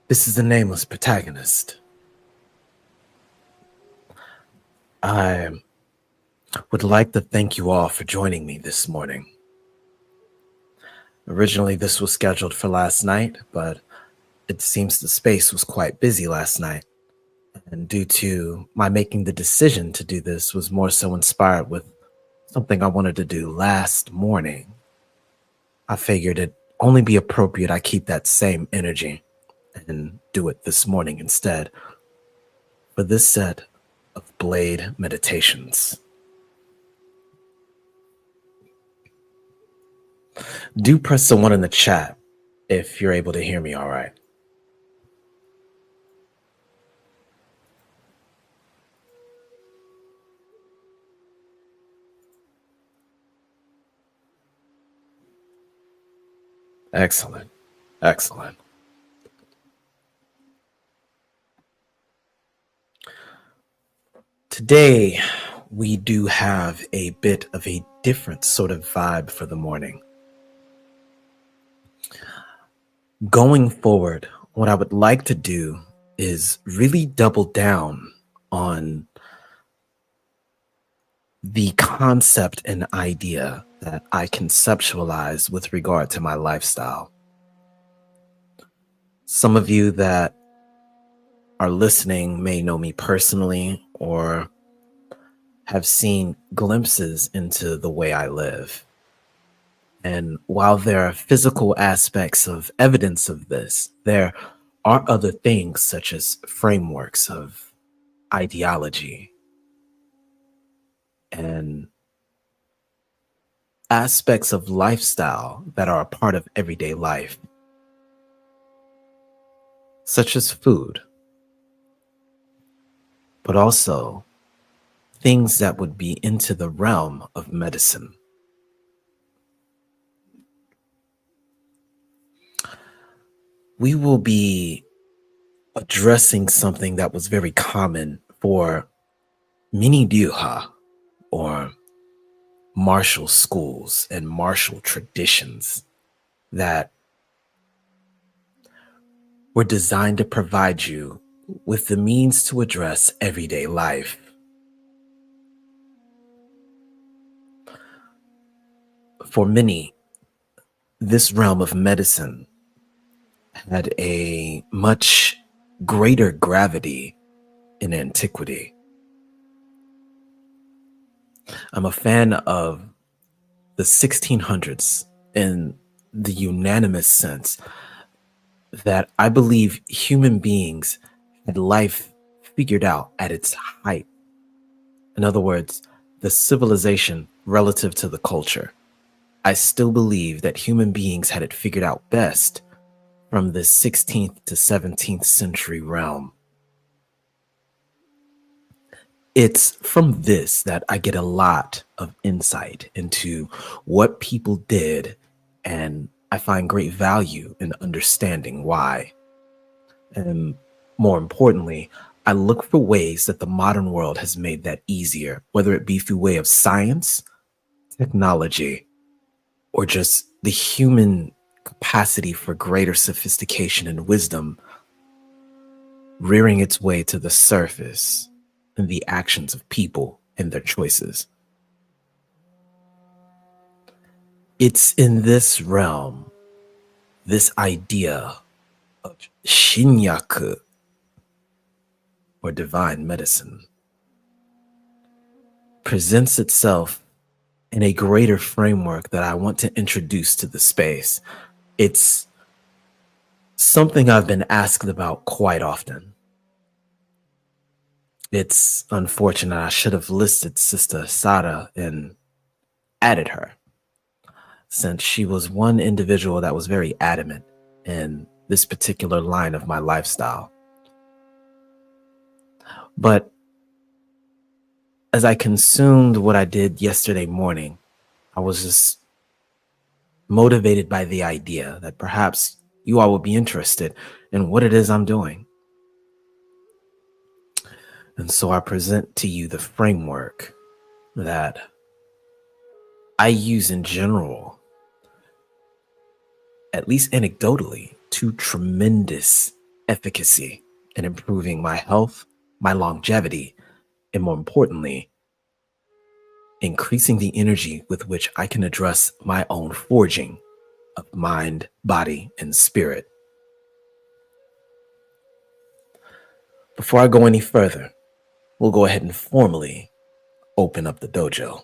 This is the nameless protagonist. I would like to thank you all for joining me this morning. Originally, this was scheduled for last night, but it seems the space was quite busy last night. And due to my making the decision to do this was more so inspired with something I wanted to do last morning, I figured it'd only be appropriate I keep that same energy and do it this morning instead for this set of Blade Meditations. Do press the one in the chat if you're able to hear me all right. Excellent. Excellent. Today, we do have a bit of a different sort of vibe for the morning. Going forward, what I would like to do is really double down on the concept and idea that I conceptualize with regard to my lifestyle. Some of you that are listening may know me personally or have seen glimpses into the way I live. And while there are physical aspects of evidence of this, there are other things such as frameworks of ideology and aspects of lifestyle that are a part of everyday life, such as food, but also things that would be into the realm of medicine. We will be addressing something that was very common for many Dyuha, or martial schools and martial traditions that were designed to provide you with the means to address everyday life. For many, this realm of medicine had a much greater gravity in antiquity. I'm a fan of the 1600s in the unanimous sense that I believe human beings had life figured out at its height. In other words, the civilization relative to the culture. I still believe that human beings had it figured out best from the 16th to 17th century realm. It's from this that I get a lot of insight into what people did, and I find great value in understanding why. And more importantly, I look for ways that the modern world has made that easier, whether it be through way of science, technology, or just the human capacity for greater sophistication and wisdom rearing its way to the surface in the actions of people and their choices. It's in this realm, this idea of shinyaku, or divine medicine, presents itself in a greater framework that I want to introduce to the space. It's something I've been asked about quite often. It's unfortunate. I should have listed Sister Sada and added her, since she was one individual that was very adamant in this particular line of my lifestyle. But as I consumed what I did yesterday morning, I was just motivated by the idea that perhaps you all would be interested in what it is I'm doing. And so I present to you the framework that I use in general, at least anecdotally, to tremendous efficacy in improving my health, my longevity, and more importantly, increasing the energy with which I can address my own forging of mind, body, and spirit. Before I go any further, we'll go ahead and formally open up the dojo.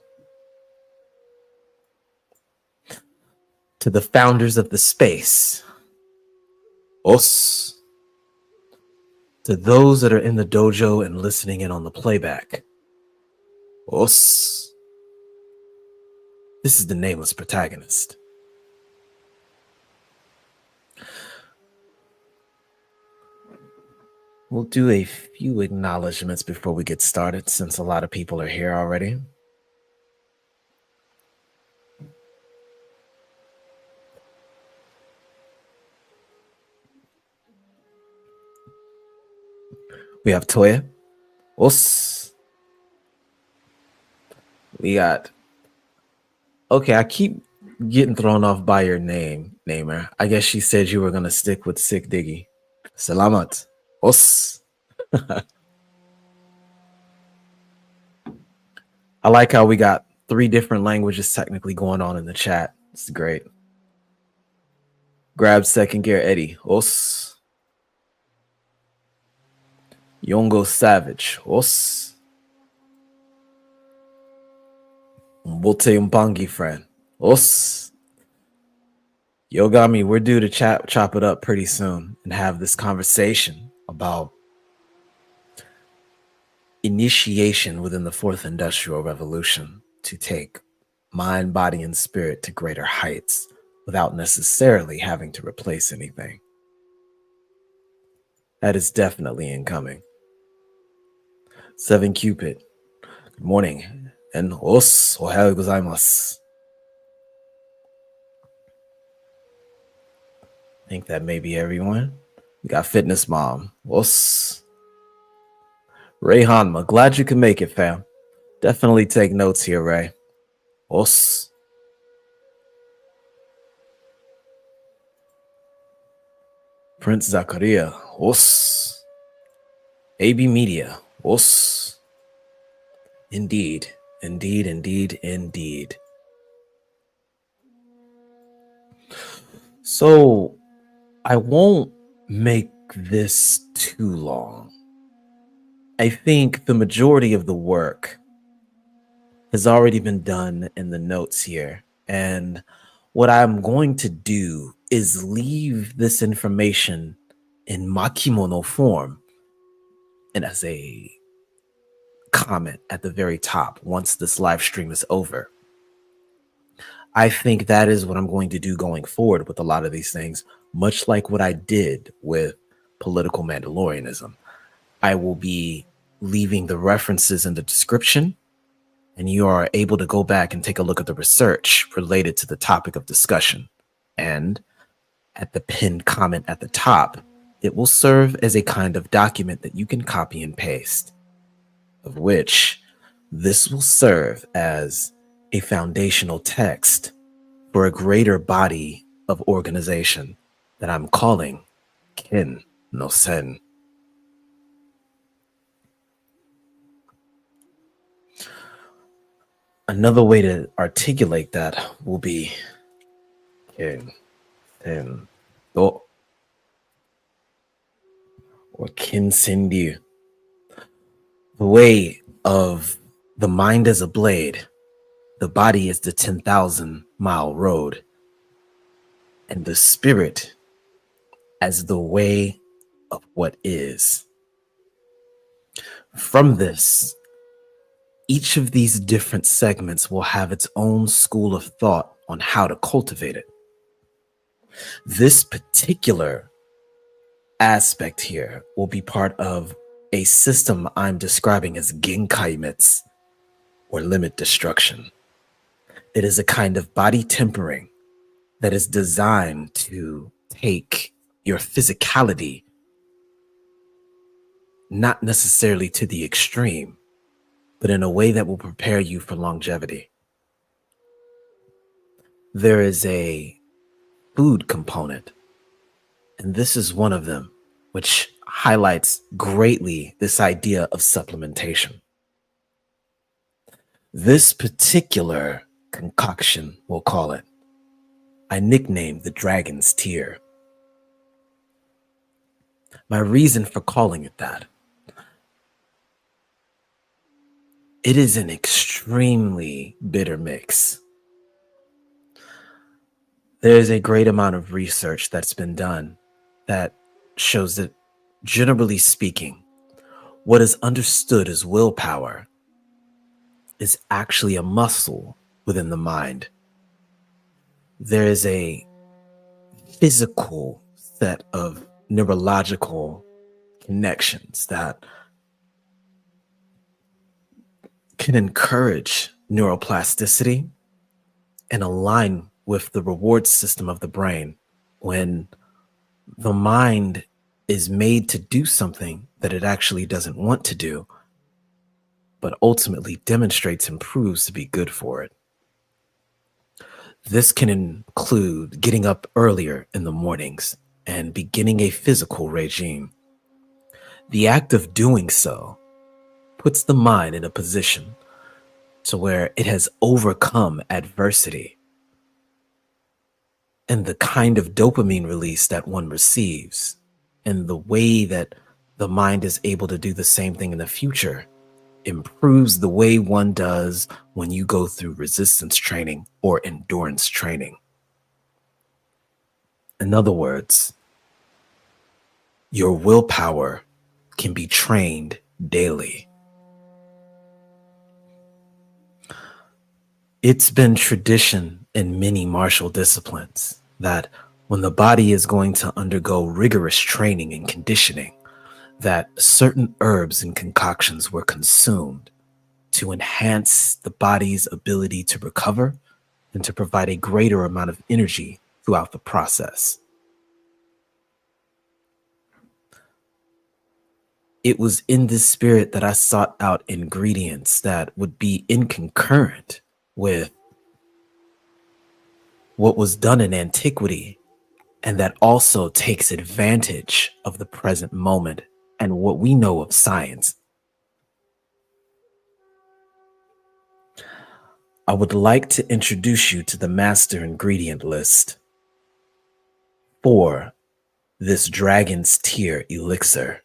To the founders of the space, os. To those that are in the dojo and listening in on the playback, os. This is the nameless protagonist. We'll do a few acknowledgements before we get started, since a lot of people are here already. We have Toya. Os. We got... Okay, I keep getting thrown off by your namer. I guess she said you were going to stick with Sick Diggy. Salamat. Os. I like how we got 3 different languages technically going on in the chat. It's great. Grab second gear Eddie. Os. Yongo Savage. Os. Mbote Mpangi friend. Os. Yogami, we're due to chop it up pretty soon and have this conversation about initiation within the 4th Industrial Revolution to take mind, body, and spirit to greater heights without necessarily having to replace anything. That is definitely incoming. 7 Cupid, good morning, and os ohayou gozaimasu. I think that may be everyone. We got Fitness Mom, os. Ray Hanma, glad you can make it, fam. Definitely take notes here, Ray. Os. Prince Zakaria, os. AB Media, os. Indeed, indeed, indeed, indeed. So, I won't make this too long. I think the majority of the work has already been done in the notes here. And what I'm going to do is leave this information in makimono form and as a comment at the very top once this live stream is over. I think that is what I'm going to do going forward with a lot of these things, much like what I did with political Mandalorianism. I will be leaving the references in the description, and you are able to go back and take a look at the research related to the topic of discussion. And at the pinned comment at the top, it will serve as a kind of document that you can copy and paste, of which this will serve as a foundational text for a greater body of organization that I'm calling Kin no Sen. Another way to articulate that will be Kin Sen Do or Kin Senryu. The way of the mind as a blade, the body is the 10,000-mile road, and the spirit as the way of what is. From this, each of these different segments will have its own school of thought on how to cultivate it. This particular aspect here will be part of a system I'm describing as Genkaimitsu, or limit destruction. It is a kind of body tempering that is designed to take your physicality not necessarily to the extreme, but in a way that will prepare you for longevity. There is a food component, and this is one of them which highlights greatly this idea of supplementation. This particular concoction, we'll call it, I nicknamed the Dragon's Tear. My reason for calling it that: it is an extremely bitter mix. There is a great amount of research that's been done that shows that, generally speaking, what is understood as willpower is actually a muscle within the mind. There is a physical set of neurological connections that can encourage neuroplasticity and align with the reward system of the brain when the mind is made to do something that it actually doesn't want to do, but ultimately demonstrates and proves to be good for it. This can include getting up earlier in the mornings and beginning a physical regime. The act of doing so puts the mind in a position to where it has overcome adversity, and the kind of dopamine release that one receives and the way that the mind is able to do the same thing in the future improves the way one does when you go through resistance training or endurance training. In other words, your willpower can be trained daily. It's been tradition in many martial disciplines that when the body is going to undergo rigorous training and conditioning, that certain herbs and concoctions were consumed to enhance the body's ability to recover and to provide a greater amount of energy throughout the process. It was in this spirit that I sought out ingredients that would be inconcurrent with what was done in antiquity, and that also takes advantage of the present moment and what we know of science. I would like to introduce you to the master ingredient list for this Dragon's Tear elixir.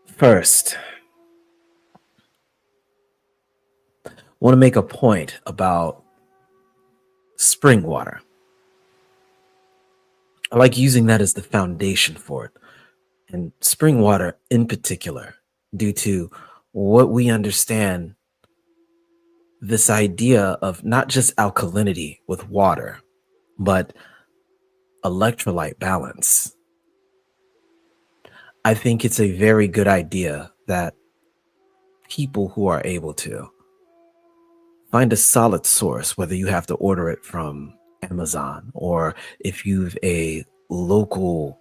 First, I want to make a point about spring water. I like using that as the foundation for it, and spring water in particular, due to what we understand this idea of not just alkalinity with water, but electrolyte balance. I think it's a very good idea that people who are able to find a solid source, whether you have to order it from Amazon or if you've a local,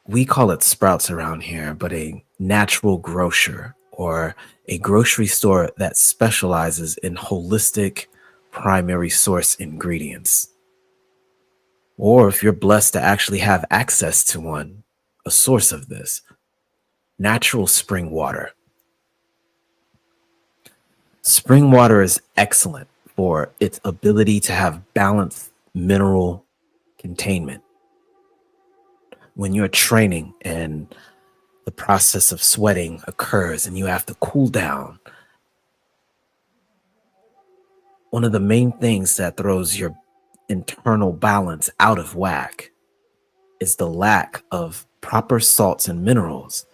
we call it Sprouts around here, but a natural grocer or a grocery store that specializes in holistic primary source ingredients. Or if you're blessed to actually have access to one, a source of this, natural spring water. Spring water is excellent for its ability to have balanced mineral containment. When you're training and the process of sweating occurs and you have to cool down, one of the main things that throws your internal balance out of whack is the lack of proper salts and minerals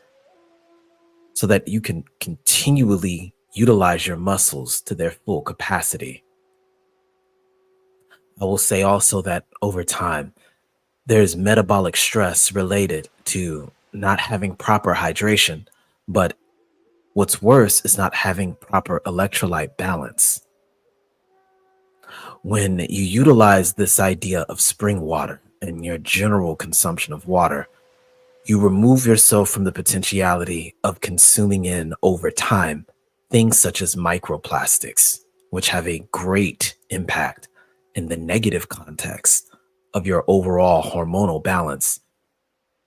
so that you can continually utilize your muscles to their full capacity. I will say also that over time, there's metabolic stress related to not having proper hydration, but what's worse is not having proper electrolyte balance. When you utilize this idea of spring water in your general consumption of water, You remove yourself from the potentiality of consuming in over time things such as microplastics, which have a great impact in the negative context of your overall hormonal balance.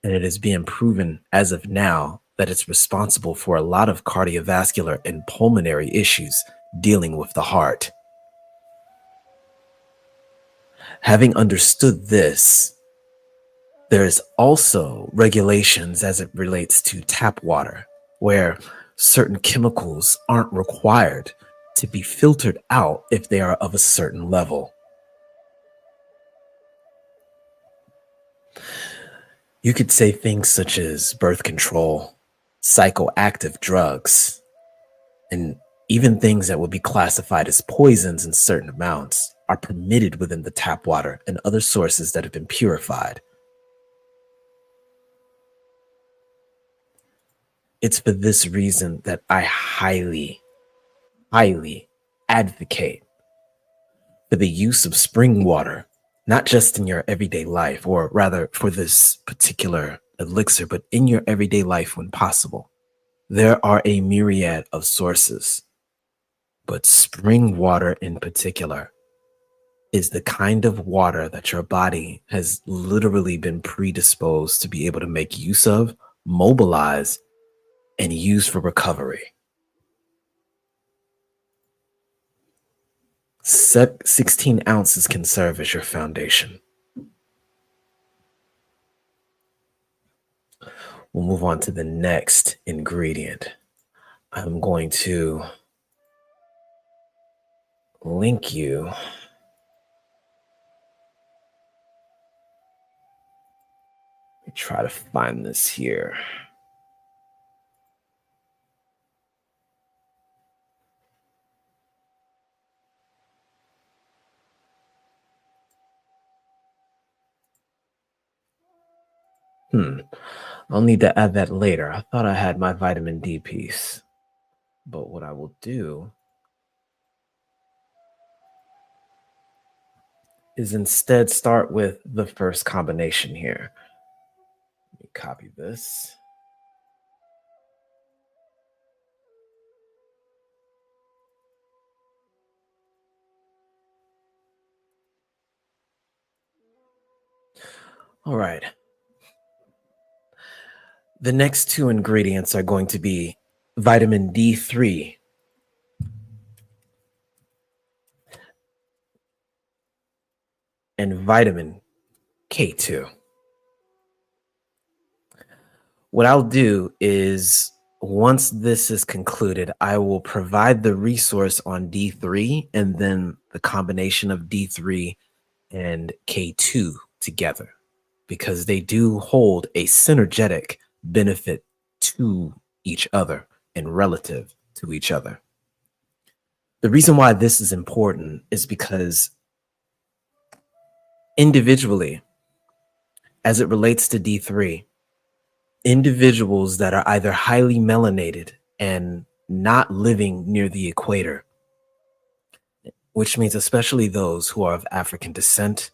And it is being proven as of now that it's responsible for a lot of cardiovascular and pulmonary issues dealing with the heart. Having understood this, there's also regulations as it relates to tap water, where certain chemicals aren't required to be filtered out if they are of a certain level. You could say things such as birth control, psychoactive drugs, and even things that would be classified as poisons in certain amounts are permitted within the tap water and other sources that have been purified. It's for this reason that I highly, highly advocate for the use of spring water, not just in your everyday life, or rather for this particular elixir, but in your everyday life when possible. There are a myriad of sources, but spring water in particular is the kind of water that your body has literally been predisposed to be able to make use of, mobilize, and use for recovery. 16 ounces can serve as your foundation. We'll move on to the next ingredient. I'm going to link you let me try to find this here. I'll need to add that later. I thought I had my vitamin D piece. But what I will do is instead start with the first combination here. Let me copy this. All right. The next two ingredients are going to be vitamin D3 and vitamin K2. What I'll do is once this is concluded, I will provide the resource on D3 and then the combination of D3 and K2 together, because they do hold a synergetic benefit to each other and relative to each other. The reason why this is important is because individually, as it relates to D3, individuals that are either highly melanated and not living near the equator, which means especially those who are of African descent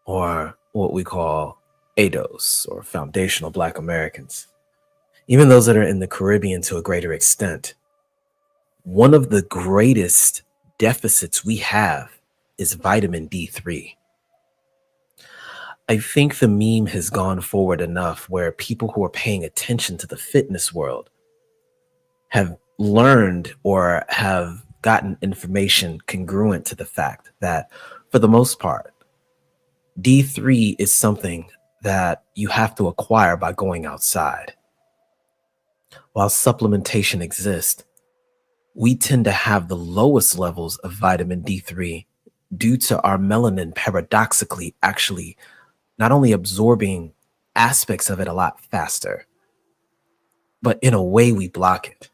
or what we call ADOS or foundational Black Americans, even those that are in the Caribbean to a greater extent, one of the greatest deficits we have is vitamin D3. I think the meme has gone forward enough where people who are paying attention to the fitness world have learned or have gotten information congruent to the fact that, for the most part, D3 is something that you have to acquire by going outside. While supplementation exists, we tend to have the lowest levels of vitamin D3 due to our melanin paradoxically actually not only absorbing aspects of it a lot faster, but in a way we block it.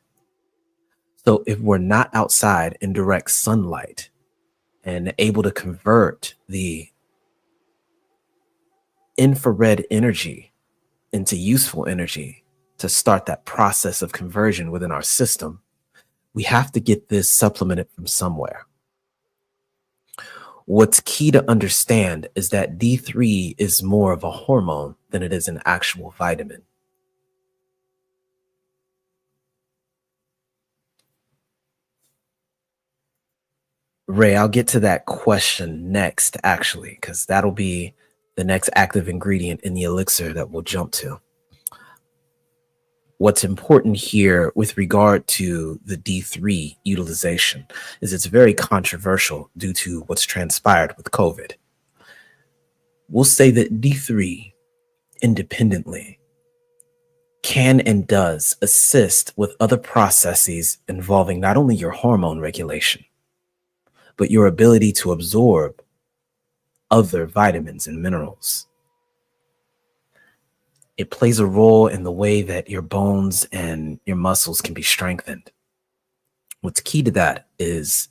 So if we're not outside in direct sunlight and able to convert the infrared energy into useful energy to start that process of conversion within our system, we have to get this supplemented from somewhere. What's key to understand is that D3 is more of a hormone than it is an actual vitamin. Ray, I'll get to that question next, actually, because that'll be the next active ingredient in the elixir that we'll jump to. What's important here with regard to the D3 utilization is it's very controversial due to what's transpired with COVID. We'll say that D3 independently can and does assist with other processes involving not only your hormone regulation, but your ability to absorb other vitamins and minerals. It plays a role in the way that your bones and your muscles can be strengthened. What's key to that is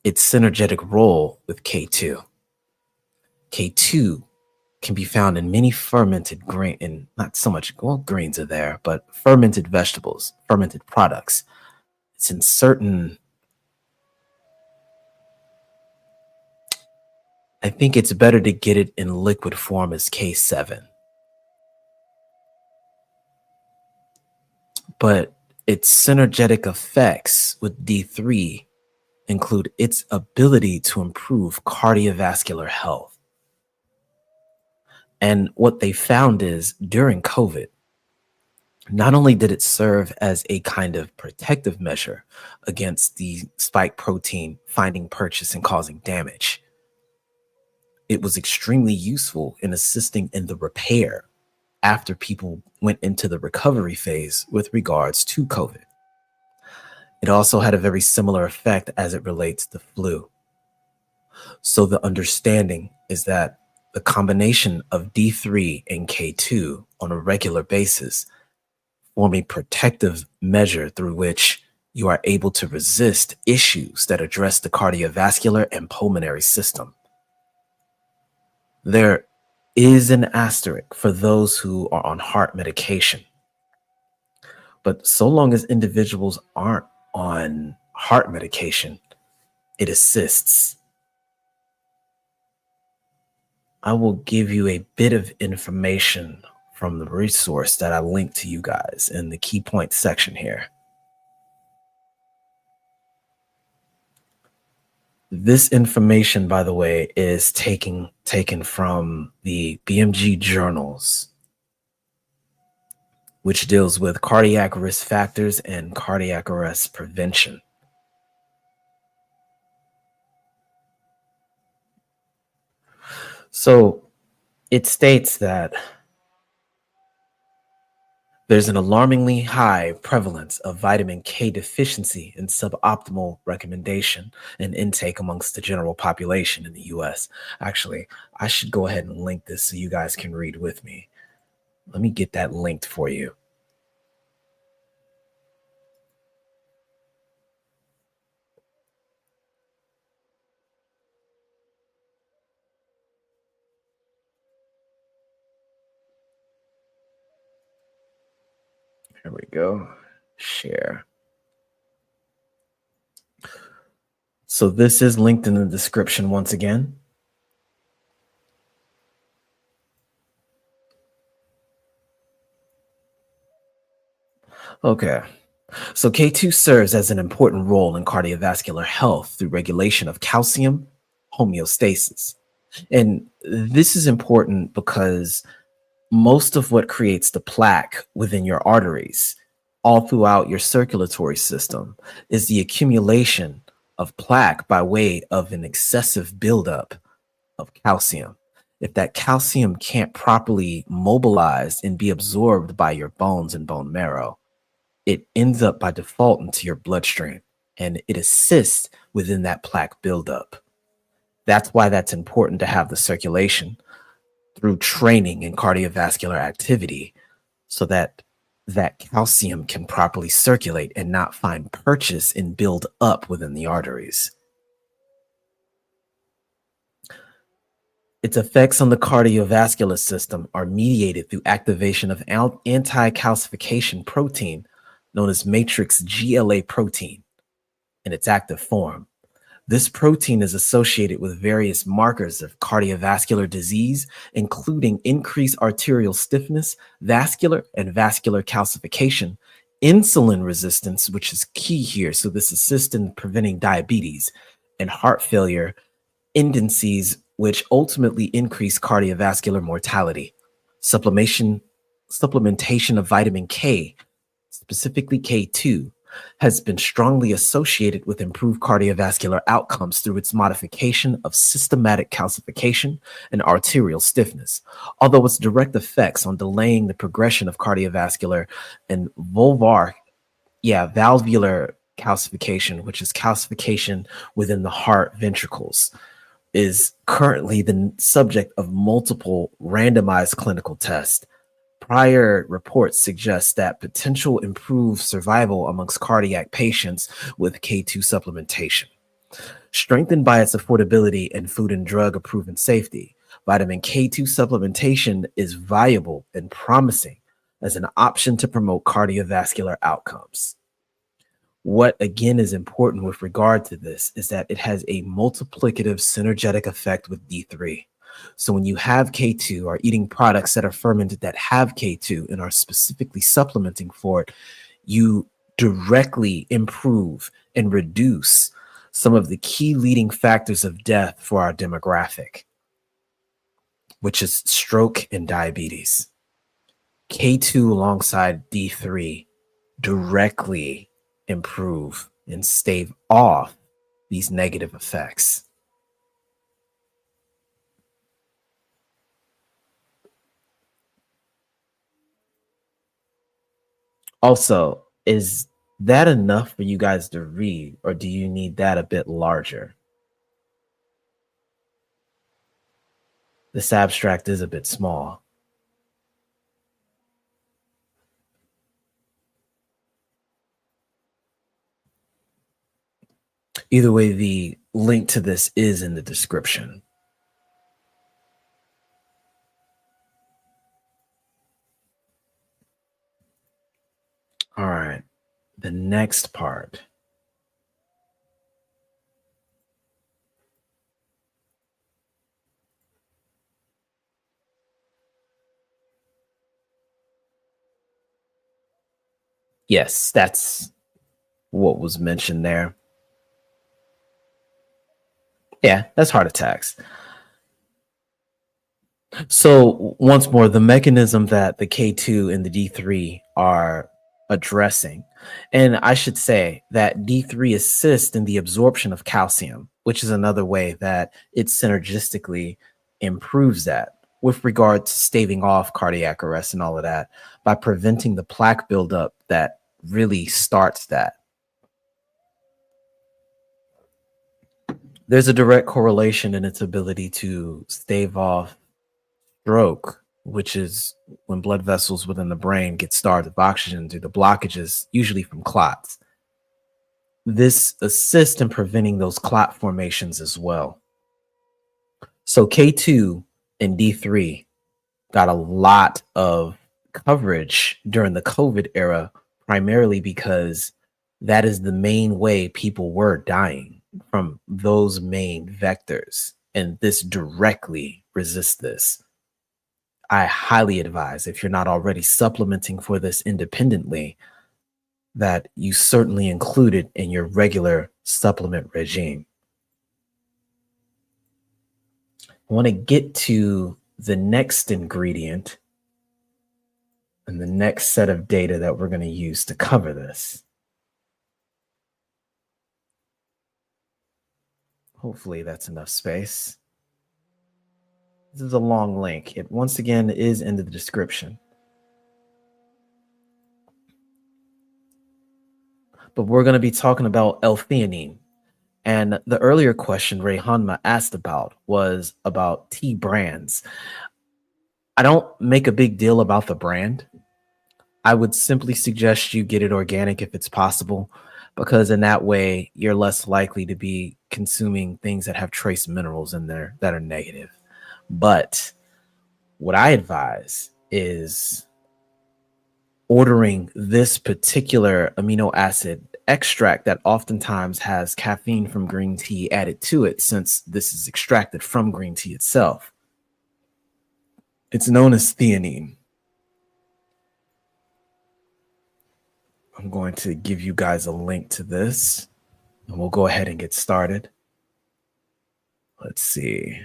its synergetic role with K2. K2 can be found in many fermented grain, and not so much, well, grains are there, but fermented vegetables, fermented products. It's in certain, I think it's better to get it in liquid form as K7. But its synergetic effects with D3 include its ability to improve cardiovascular health. And what they found is during COVID, not only did it serve as a kind of protective measure against the spike protein finding purchase and causing damage, it was extremely useful in assisting in the repair after people went into the recovery phase with regards to COVID. It also had a very similar effect as it relates to flu. So the understanding is that the combination of D3 and K2 on a regular basis form a protective measure through which you are able to resist issues that address the cardiovascular and pulmonary system. There is an asterisk for those who are on heart medication. But so long as individuals aren't on heart medication, it assists. I will give you a bit of information from the resource that I linked to you guys in the key points section here. This information, by the way, is taken from the BMG journals, which deals with cardiac risk factors and cardiac arrest prevention. So it states that there's an alarmingly high prevalence of vitamin K deficiency and suboptimal recommendation and intake amongst the general population in the US. Actually, I should go ahead and link this so you guys can read with me. Let me get that linked for you. Here we go. Share. So this is linked in the description once again. Okay. So K2 serves as an important role in cardiovascular health through regulation of calcium homeostasis. And this is important because most of what creates the plaque within your arteries, all throughout your circulatory system, is the accumulation of plaque by way of an excessive buildup of calcium. If that calcium can't properly mobilize and be absorbed by your bones and bone marrow, it ends up by default into your bloodstream, and it assists within that plaque buildup. That's why that's important to have the circulation through training and cardiovascular activity so that that calcium can properly circulate and not find purchase and build up within the arteries. Its effects on the cardiovascular system are mediated through activation of anti-calcification protein known as matrix GLA protein in its active form, This protein is associated with various markers of cardiovascular disease, including increased arterial stiffness, vascular and vascular calcification, insulin resistance, which is key here. So, this assists in preventing diabetes and heart failure indices, which ultimately increase cardiovascular mortality. Supplementation, supplementation of vitamin K, specifically K2, has been strongly associated with improved cardiovascular outcomes through its modification of systematic calcification and arterial stiffness, although its direct effects on delaying the progression of cardiovascular and valvular calcification, which is calcification within the heart ventricles, is currently the subject of multiple randomized clinical tests. Prior reports suggest that potential improved survival amongst cardiac patients with K2 supplementation. Strengthened by its affordability and food and drug approved and safety, vitamin K2 supplementation is viable and promising as an option to promote cardiovascular outcomes. What again is important with regard to this is that it has a multiplicative synergetic effect with D3. So when you have K2 or eating products that are fermented that have K2 and are specifically supplementing for it, you directly improve and reduce some of the key leading factors of death for our demographic, which is stroke and diabetes. K2 alongside D3 directly improve and stave off these negative effects. Also, is that enough for you guys to read, or do you need that a bit larger? This abstract is a bit small. Either way, the link to this is in the description. All right, the next part. Yes, that's what was mentioned there. Yeah, that's heart attacks. So once more, the mechanism that the K2 and the D3 are addressing, and I should say that D3 assists in the absorption of calcium, which is another way that it synergistically improves that with regard to staving off cardiac arrest and all of that by preventing the plaque buildup that really starts that. There's a direct correlation in its ability to stave off stroke, which is when blood vessels within the brain get starved of oxygen due to blockages, usually from clots. This assists in preventing those clot formations as well. So K2 and D3 got a lot of coverage during the COVID era, primarily because that is the main way people were dying from those main vectors. And this directly resists this. I highly advise, if you're not already supplementing for this independently, that you certainly include it in your regular supplement regime. I want to get to the next ingredient and the next set of data that we're going to use to cover this. Hopefully that's enough space. This is a long link. It once again is in the description. But we're going to be talking about L-theanine. And the earlier question Rehanma asked about was about tea brands. I don't make a big deal about the brand. I would simply suggest you get it organic if it's possible, because in that way, you're less likely to be consuming things that have trace minerals in there that are negative. But what I advise is ordering this particular amino acid extract that oftentimes has caffeine from green tea added to it, since this is extracted from green tea itself. It's known as theanine. I'm going to give you guys a link to this, and we'll go ahead and get started. Let's see.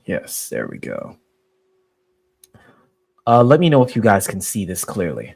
Yes, there we go. Let me know if you guys can see this clearly.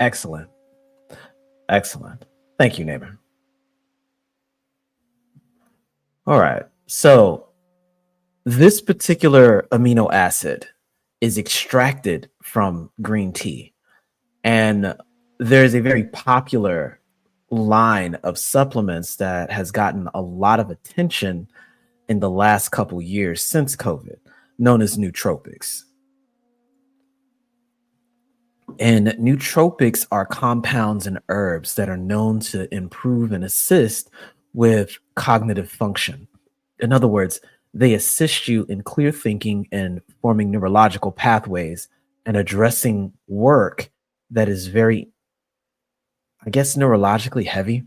Excellent. Excellent. Thank you, neighbor. All right. So this particular amino acid is extracted from green tea. And there's a very popular line of supplements that has gotten a lot of attention in the last couple years since COVID, known as nootropics. And nootropics are compounds and herbs that are known to improve and assist with cognitive function. In other words, they assist you in clear thinking and forming neurological pathways and addressing work that is very, I guess, neurologically heavy.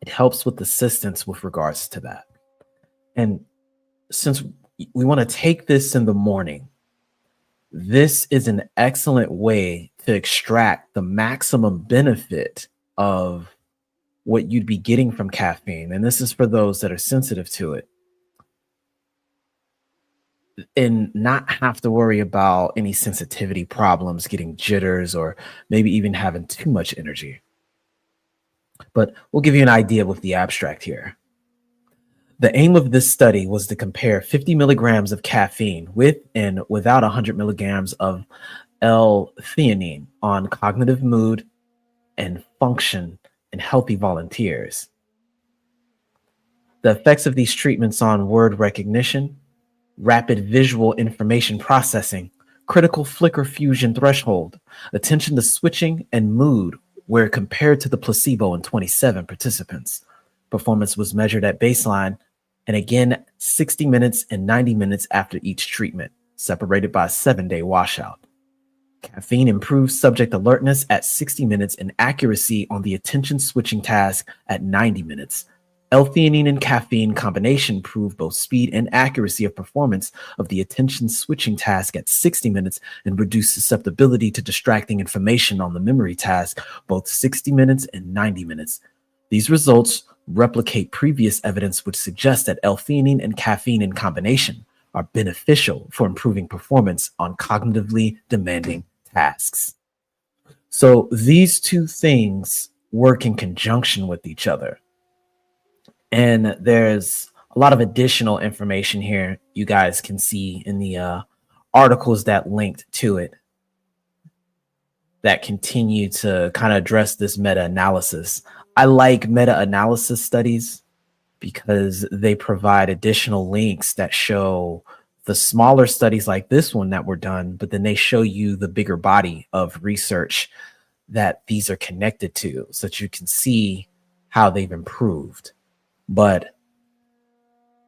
It helps with assistance with regards to that. And since we want to take this in the morning, this is an excellent way to extract the maximum benefit of what you'd be getting from caffeine. And this is for those that are sensitive to it, and not have to worry about any sensitivity problems, getting jitters, or maybe even having too much energy. But we'll give you an idea with the abstract here. The aim of this study was to compare 50 milligrams of caffeine with and without 100 milligrams of L-theanine on cognitive mood and function in healthy volunteers. The effects of these treatments on word recognition, rapid visual information processing, critical flicker fusion threshold, attention to switching, and mood were compared to the placebo in 27 participants. Performance was measured at baseline and again 60 minutes and 90 minutes after each treatment, separated by a 7-day washout. Caffeine improved subject alertness at 60 minutes and accuracy on the attention switching task at 90 minutes. L-theanine and caffeine combination improved both speed and accuracy of performance of the attention switching task at 60 minutes and reduced susceptibility to distracting information on the memory task, both 60 minutes and 90 minutes. These results replicate previous evidence which suggests that L-theanine and caffeine in combination are beneficial for improving performance on cognitively demanding tasks. So these two things work in conjunction with each other. And there's a lot of additional information here you guys can see in the articles that linked to it that continue to kind of address this meta-analysis. I like meta-analysis studies because they provide additional links that show the smaller studies like this one that were done, but then they show you the bigger body of research that these are connected to so that you can see how they've improved. But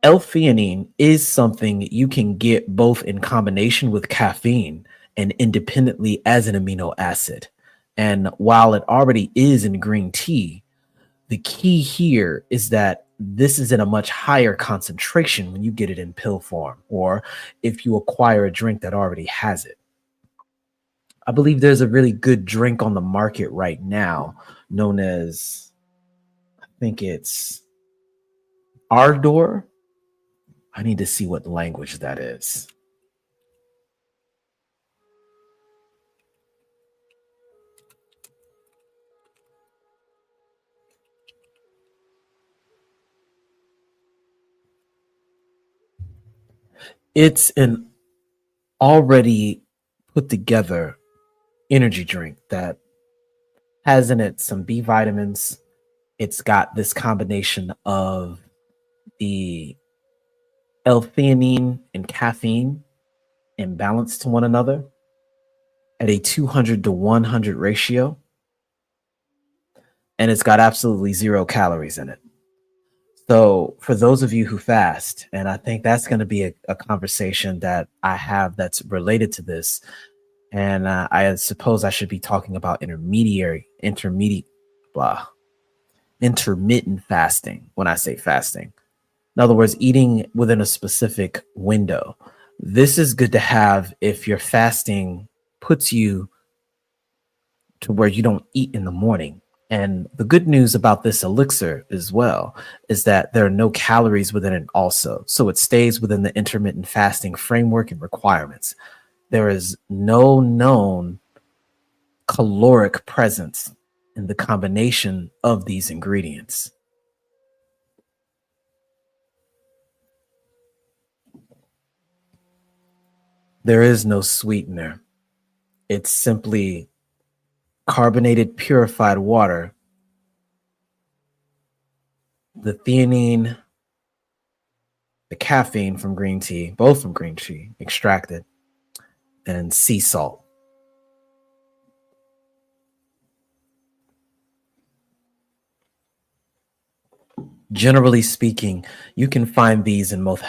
L-theanine is something you can get both in combination with caffeine and independently as an amino acid. And while it already is in green tea, the key here is that this is in a much higher concentration when you get it in pill form, or if you acquire a drink that already has it. I believe there's a really good drink on the market right now known as, I think it's Ardor. I need to see what language that is. It's an already put together energy drink that has in it some B vitamins. It's got this combination of the L-theanine and caffeine in balance to one another at a 200 to 100 ratio. And it's got absolutely 0 calories in it. So for those of you who fast, and I think that's going to be a conversation that I have that's related to this, and I suppose I should be talking about intermittent fasting when I say fasting. In other words, eating within a specific window. This is good to have if your fasting puts you to where you don't eat in the morning. And the good news about this elixir as well is that there are no calories within it also. So it stays within the intermittent fasting framework and requirements. There is no known caloric presence in the combination of these ingredients. There is no sweetener. It's simply carbonated purified water, the theanine, the caffeine from green tea, both from green tea, extracted, and sea salt. Generally speaking, you can find these in most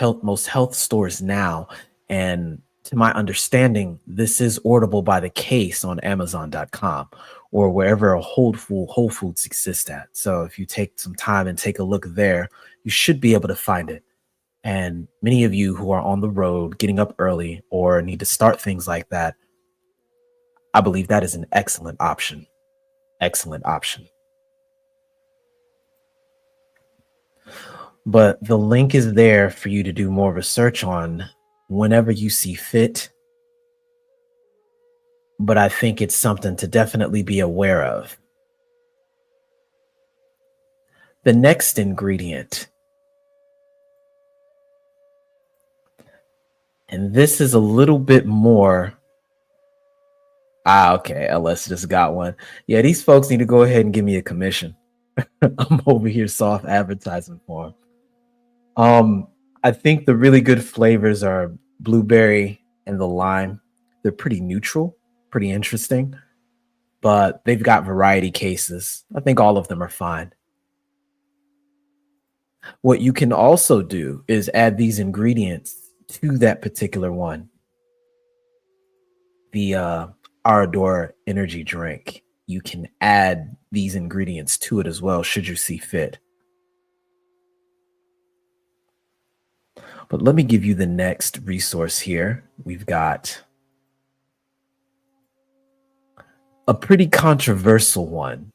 health stores now. And to my understanding, this is orderable by the case on Amazon.com or wherever a Whole Foods exists at. So if you take some time and take a look there, you should be able to find it. And many of you who are on the road, getting up early, or need to start things like that, I believe that is an excellent option. Excellent option. But the link is there for you to do more research on whenever you see fit. But I think it's something to definitely be aware of. The next ingredient, and this is a little bit more. Okay, LS just got one. Yeah, these folks need to go ahead and give me a commission. I'm over here soft advertising for them. I think the really good flavors are blueberry and the lime. They're pretty neutral, pretty interesting, but they've got variety cases. I think all of them are fine. What you can also do is add these ingredients to that particular one. The Arador energy drink. You can add these ingredients to it as well, should you see fit. But let me give you the next resource here. We've got a pretty controversial one.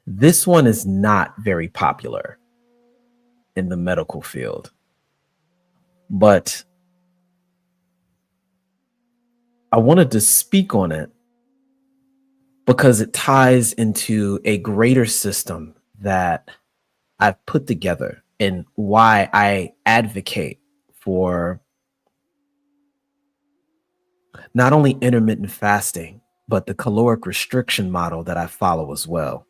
This one is not very popular in the medical field, but I wanted to speak on it because it ties into a greater system that I've put together and why I advocate for not only intermittent fasting, but the caloric restriction model that I follow as well.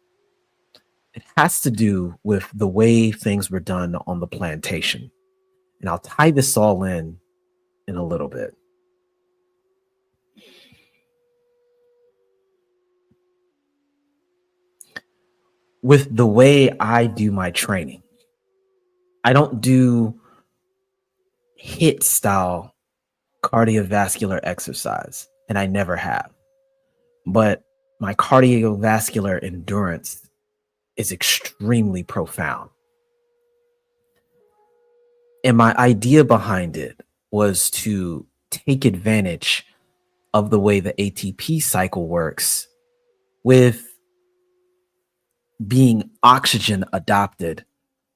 It has to do with the way things were done on the plantation. And I'll tie this all in a little bit. With the way I do my training, I don't do HIIT style cardiovascular exercise, and I never have. But my cardiovascular endurance is extremely profound. And my idea behind it was to take advantage of the way the ATP cycle works with being oxygen adopted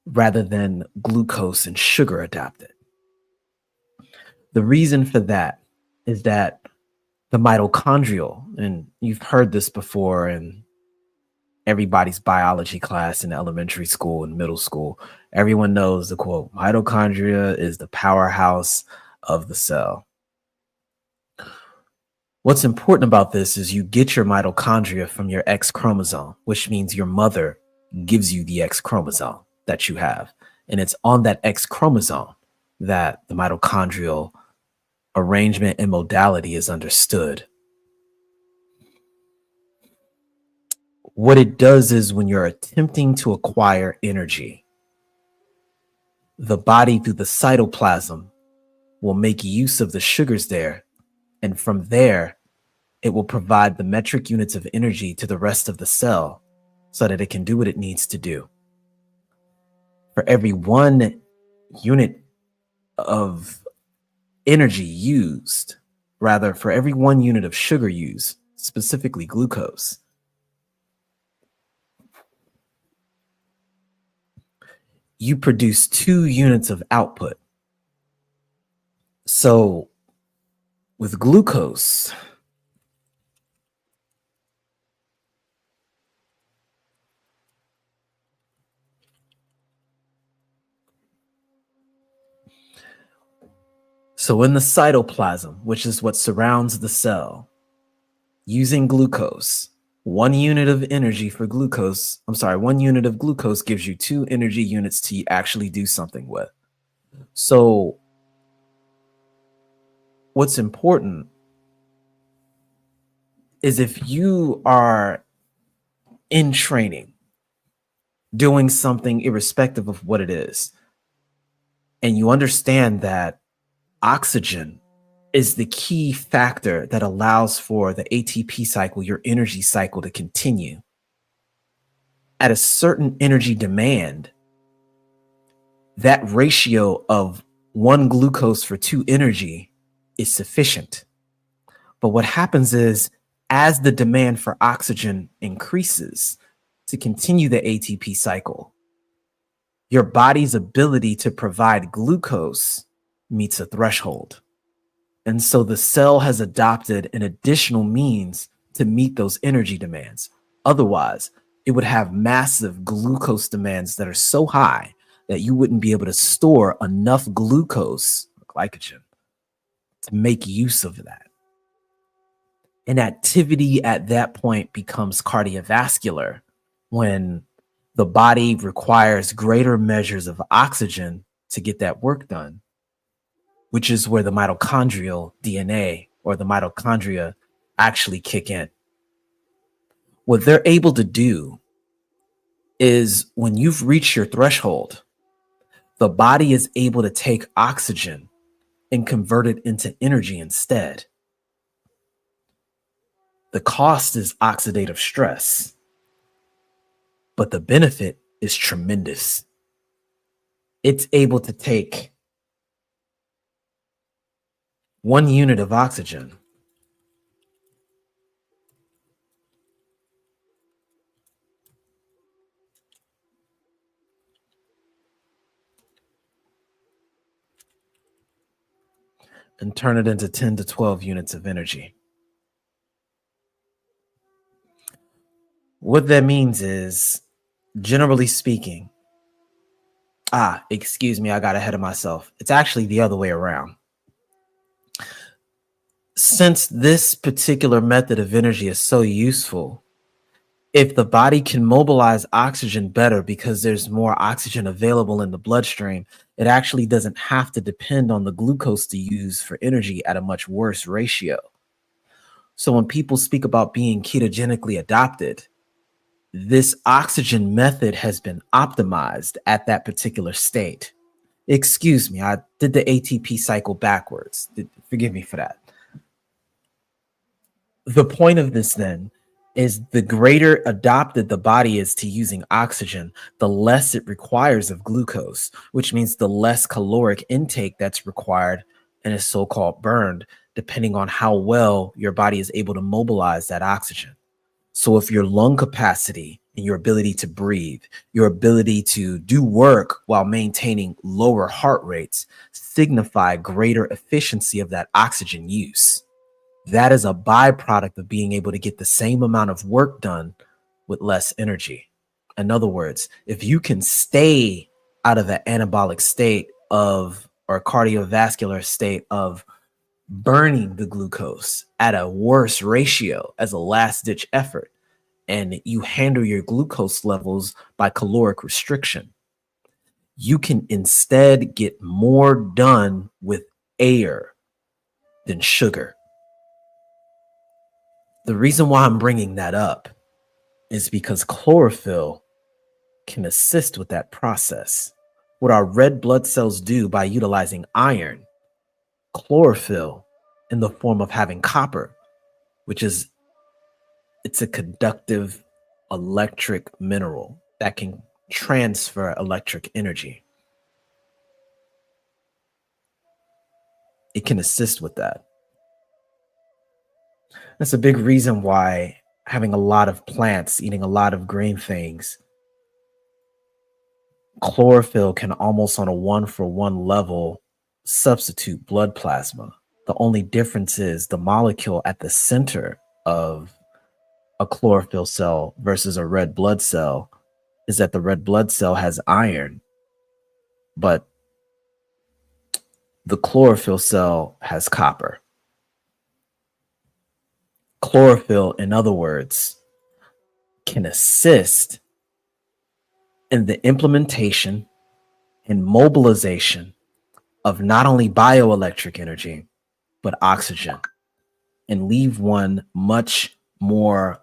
rather than glucose and sugar adapted. The reason for that is that the mitochondrial, and you've heard this before in everybody's biology class in elementary school and middle school, everyone knows the quote, mitochondria is the powerhouse of the cell. What's important about this is you get your mitochondria from your X chromosome, which means your mother gives you the X chromosome that you have. And it's on that X chromosome that the mitochondrial arrangement and modality is understood. What it does is when you're attempting to acquire energy, the body through the cytoplasm will make use of the sugars there. And from there, it will provide the metric units of energy to the rest of the cell so that it can do what it needs to do. For every 1 unit of energy used, rather, for every 1 unit of sugar used, specifically glucose, you produce 2 units of output. So with glucose, so in the cytoplasm, which is what surrounds the cell, using glucose, 1 unit of energy for glucose, 1 unit of glucose gives you 2 energy units to actually do something with. So what's important is if you are in training, doing something irrespective of what it is, and you understand that oxygen is the key factor that allows for the ATP cycle, your energy cycle, to continue. At a certain energy demand, that ratio of 1 glucose for 2 energy is sufficient. But what happens is, as the demand for oxygen increases to continue the ATP cycle, your body's ability to provide glucose meets a threshold. And so the cell has adopted an additional means to meet those energy demands. Otherwise, it would have massive glucose demands that are so high that you wouldn't be able to store enough glucose, glycogen, to make use of that. And activity at that point becomes cardiovascular when the body requires greater measures of oxygen to get that work done, which is where the mitochondrial DNA or the mitochondria actually kick in. What they're able to do is when you've reached your threshold, the body is able to take oxygen and convert it into energy instead. The cost is oxidative stress, but the benefit is tremendous. It's able to take 1 unit of oxygen and turn it into 10 to 12 units of energy. What that means is, generally speaking, excuse me, I got ahead of myself. It's actually the other way around. Since this particular method of energy is so useful, if the body can mobilize oxygen better because there's more oxygen available in the bloodstream, it actually doesn't have to depend on the glucose to use for energy at a much worse ratio. So when people speak about being ketogenically adapted, this oxygen method has been optimized at that particular state. Excuse me, I did the ATP cycle backwards. Forgive me for that. The point of this then is the greater adopted the body is to using oxygen, the less it requires of glucose, which means the less caloric intake that's required and is so-called burned, depending on how well your body is able to mobilize that oxygen. So if your lung capacity and your ability to breathe, your ability to do work while maintaining lower heart rates signify greater efficiency of that oxygen use. That is a byproduct of being able to get the same amount of work done with less energy. In other words, if you can stay out of the anabolic state of or cardiovascular state of burning the glucose at a worse ratio as a last ditch effort, and you handle your glucose levels by caloric restriction, you can instead get more done with air than sugar. The reason why I'm bringing that up is because chlorophyll can assist with that process. What our red blood cells do by utilizing iron, chlorophyll in the form of having copper, which is it's a conductive electric mineral that can transfer electric energy. It can assist with that. That's a big reason why having a lot of plants, eating a lot of green things, chlorophyll can almost on a 1-for-1 level substitute blood plasma. The only difference is the molecule at the center of a chlorophyll cell versus a red blood cell is that the red blood cell has iron, but the chlorophyll cell has copper. Chlorophyll, in other words, can assist in the implementation and mobilization of not only bioelectric energy, but oxygen, and leave one much more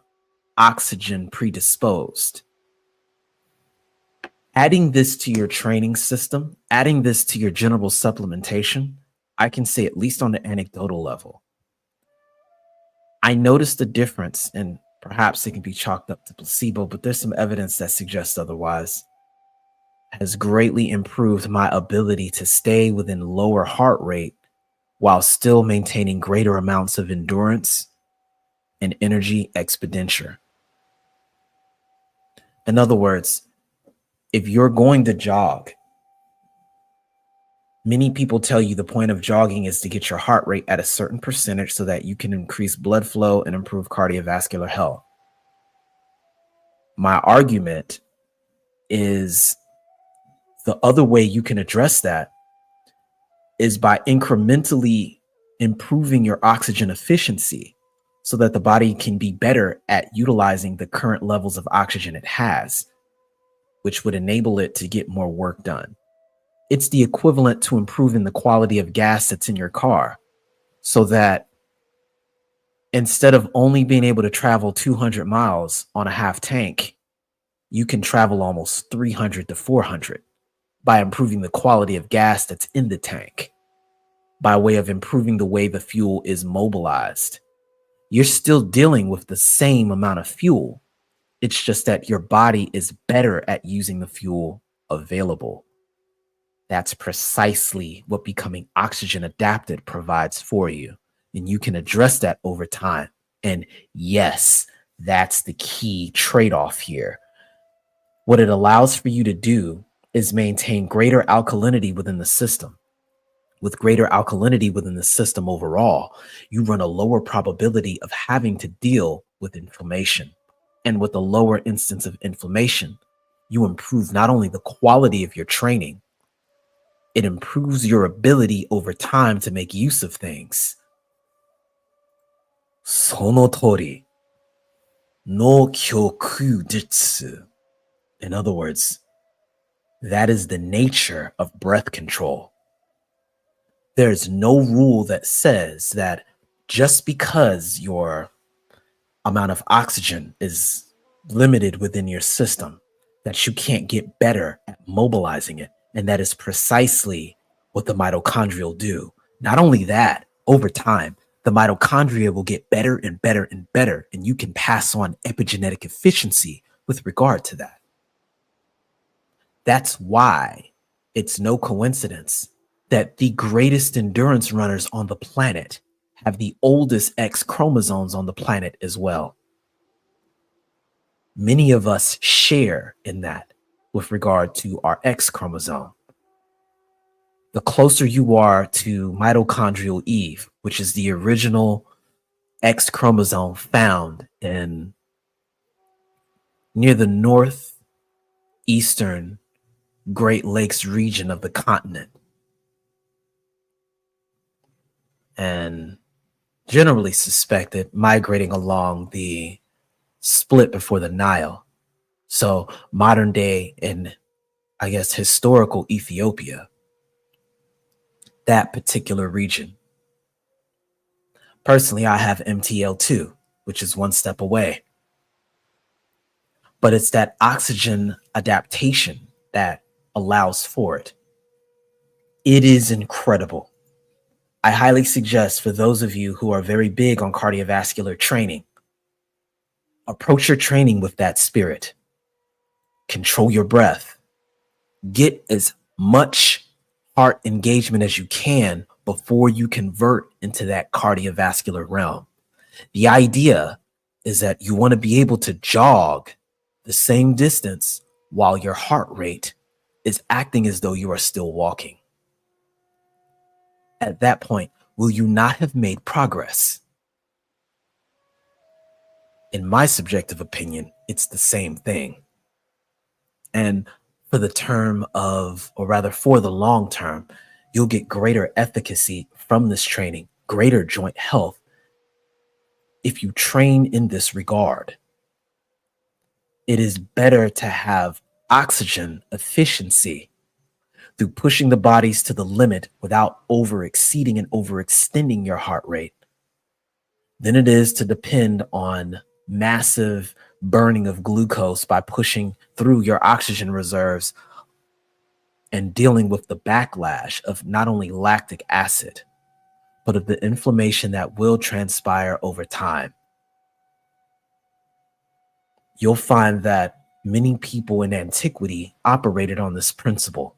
oxygen predisposed. Adding this to your training system, adding this to your general supplementation, I can say at least on the anecdotal level, I noticed a difference, and perhaps it can be chalked up to placebo, but there's some evidence that suggests otherwise, has greatly improved my ability to stay within lower heart rate while still maintaining greater amounts of endurance and energy expenditure. In other words, if you're going to jog, many people tell you the point of jogging is to get your heart rate at a certain percentage so that you can increase blood flow and improve cardiovascular health. My argument is the other way you can address that is by incrementally improving your oxygen efficiency so that the body can be better at utilizing the current levels of oxygen it has, which would enable it to get more work done. It's the equivalent to improving the quality of gas that's in your car so that instead of only being able to travel 200 miles on a half tank, you can travel almost 300 to 400 by improving the quality of gas that's in the tank, by way of improving the way the fuel is mobilized. You're still dealing with the same amount of fuel. It's just that your body is better at using the fuel available. That's precisely what becoming oxygen adapted provides for you. And you can address that over time. And yes, that's the key trade-off here. What it allows for you to do is maintain greater alkalinity within the system. With greater alkalinity within the system overall, you run a lower probability of having to deal with inflammation. And with a lower instance of inflammation, you improve not only the quality of your training, it improves your ability over time to make use of things. Sonotori no kyoku jitsu. In other words, that is the nature of breath control. There's no rule that says that just because your amount of oxygen is limited within your system, that you can't get better at mobilizing it. And that is precisely what the mitochondria do. Not only that, over time, the mitochondria will get better and better and better, and you can pass on epigenetic efficiency with regard to that. That's why it's no coincidence that the greatest endurance runners on the planet have the oldest X chromosomes on the planet as well. Many of us share in that with regard to our X chromosome. The closer you are to mitochondrial Eve, which is the original X chromosome found in near the northeastern Great Lakes region of the continent, and generally suspected migrating along the split before the Nile. So modern day and I guess historical Ethiopia, that particular region. Personally, I have MTL2, which is one step away. But it's that oxygen adaptation that allows for it. It is incredible. I highly suggest for those of you who are very big on cardiovascular training, approach your training with that spirit. Control your breath. Get as much heart engagement as you can before you convert into that cardiovascular realm. The idea is that you want to be able to jog the same distance while your heart rate is acting as though you are still walking. At that point, will you not have made progress? In my subjective opinion, it's the same thing. And for the term of, or rather for the long term, you'll get greater efficacy from this training, greater joint health, if you train in this regard. It is better to have oxygen efficiency through pushing the bodies to the limit without overexceeding and overextending your heart rate than it is to depend on massive burning of glucose by pushing through your oxygen reserves and dealing with the backlash of not only lactic acid, but of the inflammation that will transpire over time. You'll find that many people in antiquity operated on this principle.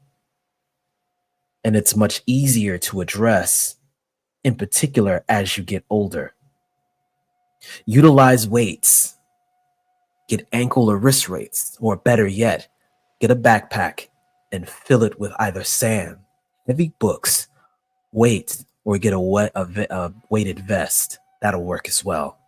And it's much easier to address, in particular, as you get older. Utilize weights. Get ankle or wrist weights, or better yet, get a backpack and fill it with either sand, heavy books, weights, or get a weighted vest. That'll work as well.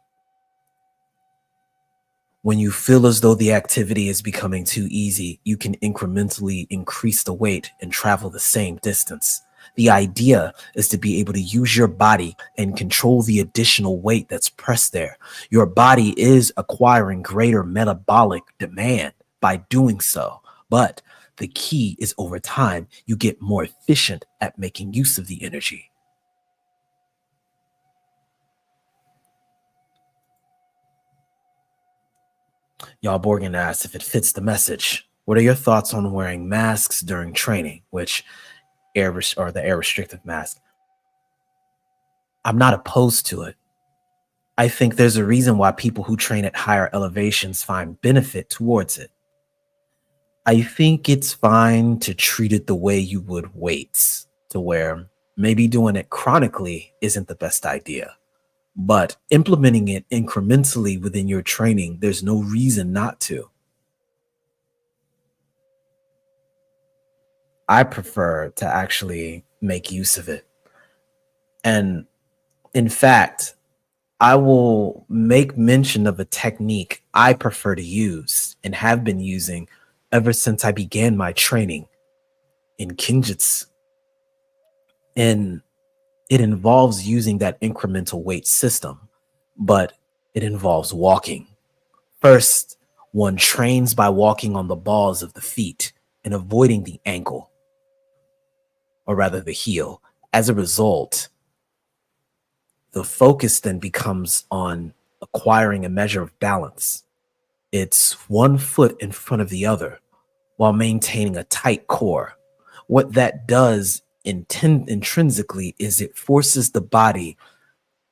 When you feel as though the activity is becoming too easy, you can incrementally increase the weight and travel the same distance. The idea is to be able to use your body and control the additional weight that's pressed there. Your body is acquiring greater metabolic demand by doing so, but the key is over time, you get more efficient at making use of the energy. Y'all Borgen asked if it fits the message. What are your thoughts on wearing masks during training, which the air restrictive mask? I'm not opposed to it. I think there's a reason why people who train at higher elevations find benefit towards it. I think it's fine to treat it the way you would weights, to where maybe doing it chronically isn't the best idea. But implementing it incrementally within your training, there's no reason not to. I prefer to actually make use of it. And in fact, I will make mention of a technique I prefer to use and have been using ever since I began my training in Kinjutsu. And it involves using that incremental weight system, but it involves walking. First, one trains by walking on the balls of the feet and avoiding the ankle, or rather the heel. As a result, the focus then becomes on acquiring a measure of balance. It's one foot in front of the other while maintaining a tight core. What that does intrinsically is it forces the body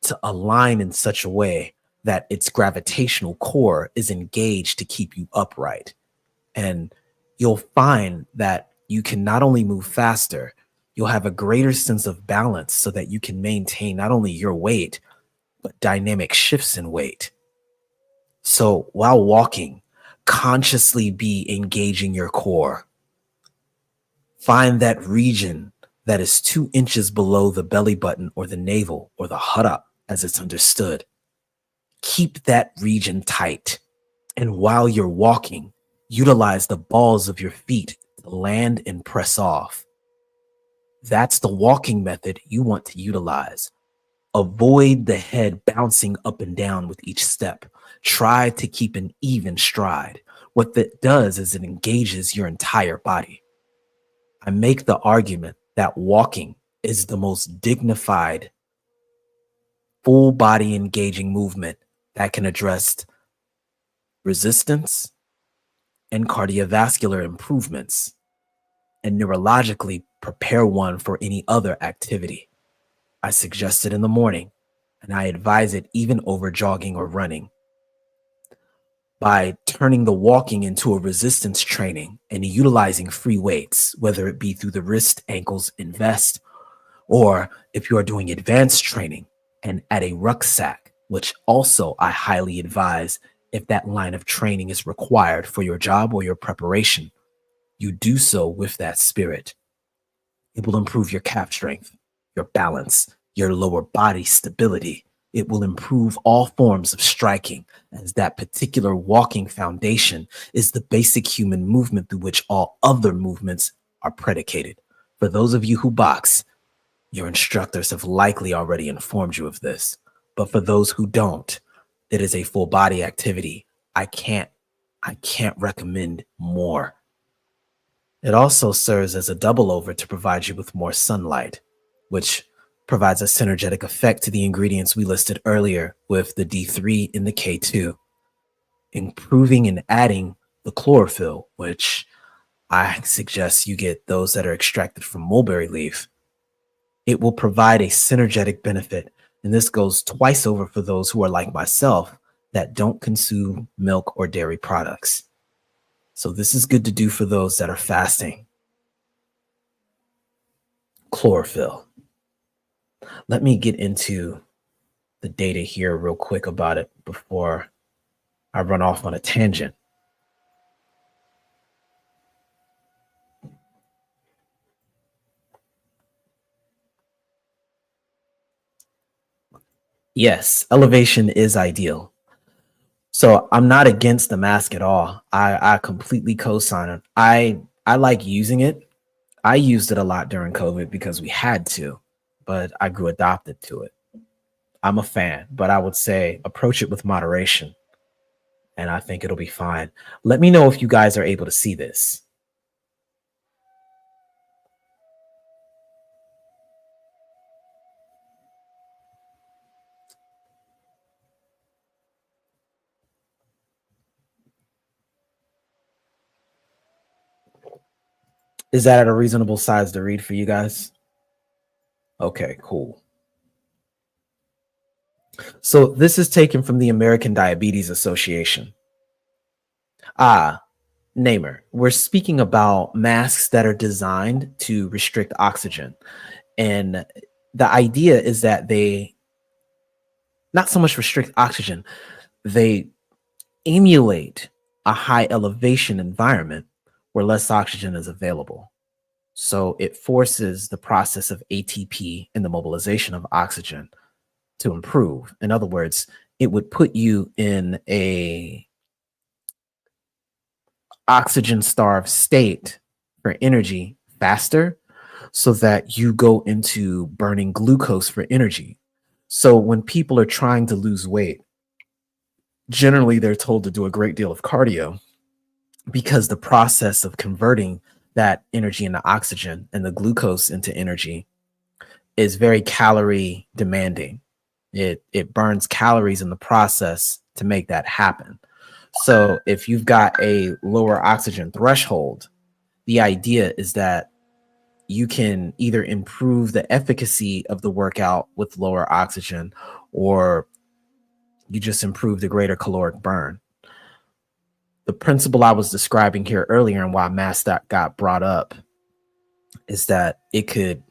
to align in such a way that its gravitational core is engaged to keep you upright. And you'll find that you can not only move faster, you'll have a greater sense of balance so that you can maintain not only your weight, but dynamic shifts in weight. So while walking, consciously be engaging your core. Find that region that is 2 inches below the belly button or the navel or the hara as it's understood. Keep that region tight. And while you're walking, utilize the balls of your feet to land and press off. That's the walking method you want to utilize. Avoid the head bouncing up and down with each step. Try to keep an even stride. What that does is it engages your entire body. I make the argument that walking is the most dignified, full body engaging movement that can address resistance and cardiovascular improvements and neurologically prepare one for any other activity. I suggest it in the morning, and I advise it even over jogging or running. By turning the walking into a resistance training and utilizing free weights, whether it be through the wrist, ankles, and vest, or if you are doing advanced training and add a rucksack, which also I highly advise if that line of training is required for your job or your preparation, you do so with that spirit. It will improve your calf strength, your balance, your lower body stability. It will improve all forms of striking, as that particular walking foundation is the basic human movement through which all other movements are predicated. For those of you who box, your instructors have likely already informed you of this. But for those who don't, it is a full body activity. I can't recommend more. It also serves as a double over to provide you with more sunlight, which provides a synergetic effect to the ingredients we listed earlier with the D3 and the K2, improving and adding the chlorophyll, which I suggest you get those that are extracted from mulberry leaf. It will provide a synergetic benefit, and this goes twice over for those who are like myself that don't consume milk or dairy products. So this is good to do for those that are fasting. Chlorophyll. Let me get into the data here real quick about it before I run off on a tangent. Yes, elevation is ideal. So I'm not against the mask at all. I completely co-sign it. I like using it. I used it a lot during COVID because we had to, but I grew adopted to it. I'm a fan, but I would say approach it with moderation, and I think it'll be fine. Let me know if you guys are able to see this. Is that at a reasonable size to read for you guys? Okay, cool. So this is taken from the American Diabetes Association. Namer, we're speaking about masks that are designed to restrict oxygen. And the idea is that they not so much restrict oxygen, they emulate a high elevation environment where less oxygen is available. So it forces the process of ATP and the mobilization of oxygen to improve. In other words, it would put you in a oxygen starved state for energy faster so that you go into burning glucose for energy. So when people are trying to lose weight, generally they're told to do a great deal of cardio because the process of converting that energy into oxygen and the glucose into energy is very calorie demanding. It burns calories in the process to make that happen. So if you've got a lower oxygen threshold, the idea is that you can either improve the efficacy of the workout with lower oxygen, or you just improve the greater caloric burn. The principle I was describing here earlier and why MassStock got brought up is that it could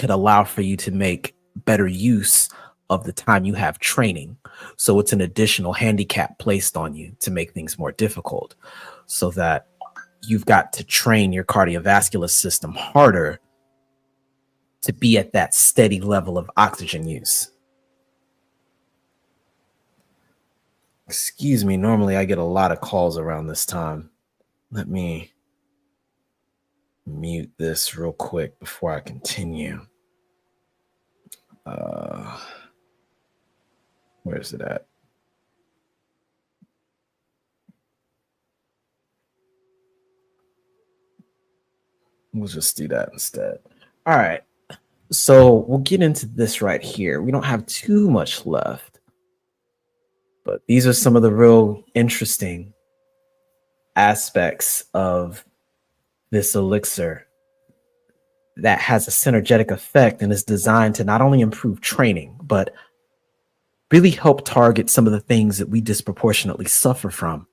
allow for you to make better use of the time you have training. So it's an additional handicap placed on you to make things more difficult, so that you've got to train your cardiovascular system harder to be at that steady level of oxygen use. Excuse me, normally I get a lot of calls around this time. Let me mute this real quick before I continue. Where is it at? We'll just do that instead. All right. So we'll get into this right here. We don't have too much left, but these are some of the real interesting aspects of this elixir that has a synergetic effect and is designed to not only improve training, but really help target some of the things that we disproportionately suffer from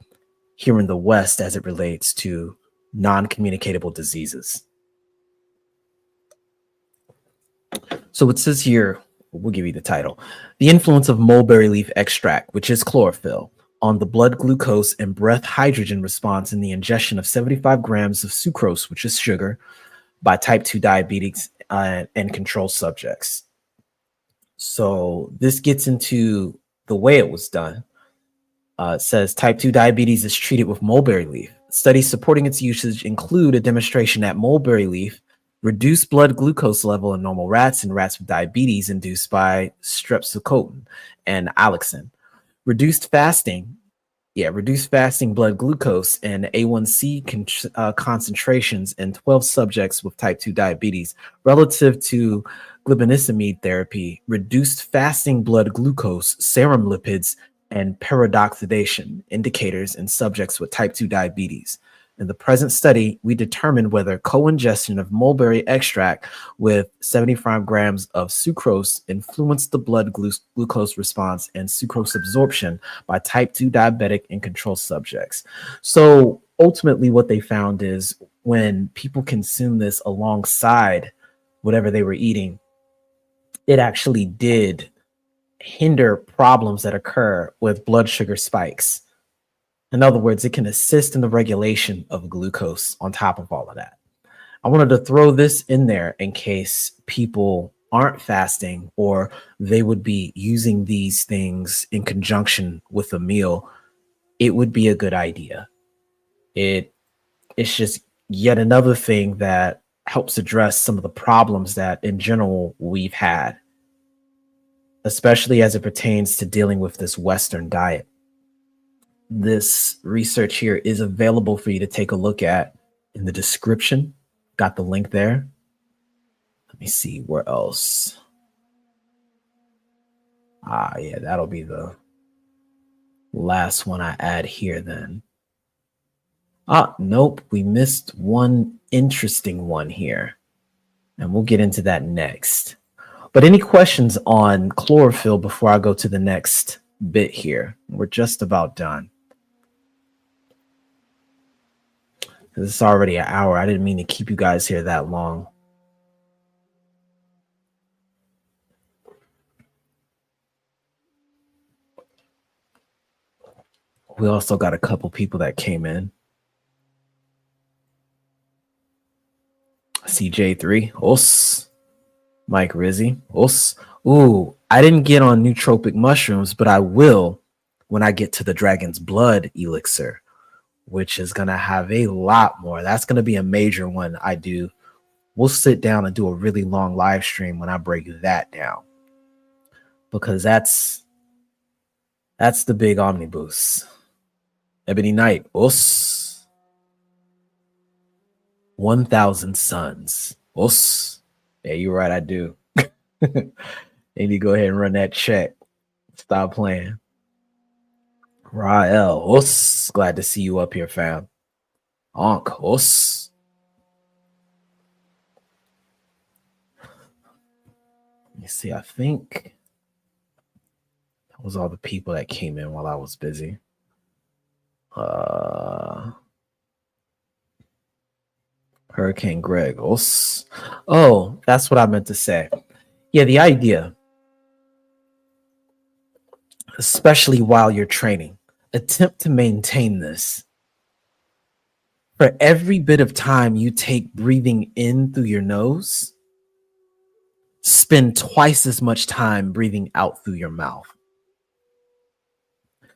here in the West as it relates to non-communicatable diseases. So it says here, we'll give you the title: The Influence of Mulberry Leaf Extract, which is chlorophyll, on the blood glucose and breath hydrogen response in the ingestion of 75 grams of sucrose, which is sugar, by type 2 diabetes and control subjects. So this gets into the way it was done. It says type 2 diabetes is treated with mulberry leaf. Studies supporting its usage include a demonstration that mulberry leaf reduced blood glucose level in normal rats and rats with diabetes induced by streptococcus and allicin. Reduced fasting blood glucose and A1C concentrations in 12 subjects with type 2 diabetes relative to glibenclamide therapy. Reduced fasting blood glucose, serum lipids, and peroxidation indicators in subjects with type 2 diabetes. In the present study, we determined whether co-ingestion of mulberry extract with 75 grams of sucrose influenced the blood glucose response and sucrose absorption by type 2 diabetic and control subjects. So ultimately what they found is when people consume this alongside whatever they were eating, it actually did hinder problems that occur with blood sugar spikes. In other words, it can assist in the regulation of glucose on top of all of that. I wanted to throw this in there in case people aren't fasting or they would be using these things in conjunction with a meal. It would be a good idea. It's just yet another thing that helps address some of the problems that in general we've had, especially as it pertains to dealing with this Western diet. This research here is available for you to take a look at in the description. Got the link there. Let me see where else. Yeah, that'll be the last one I add here then. Nope, we missed one interesting one here, and we'll get into that next. But any questions on chlorophyll before I go to the next bit here? We're just about done. It's already an hour. I didn't mean to keep you guys here that long. We also got a couple people that came in. CJ3, Os. Mike Rizzi, Os. Ooh, I didn't get on nootropic mushrooms, but I will when I get to the Dragon's Blood elixir, which is going to have a lot more. That's going to be a major one I do. We'll sit down and do a really long live stream when I break that down, because that's the big omnibus. Ebony Knight, Us. 1,000 Suns, Us. Yeah, you're right, I do. Maybe go ahead and run that check. Stop playing. Rael, Us. Glad to see you up here, fam. Onk, Us. Let me see, I think that was all the people that came in while I was busy. Hurricane Greg. Oh, that's what I meant to say. Yeah, the idea especially while you're training. Attempt to maintain this. For every bit of time you take breathing in through your nose, spend twice as much time breathing out through your mouth.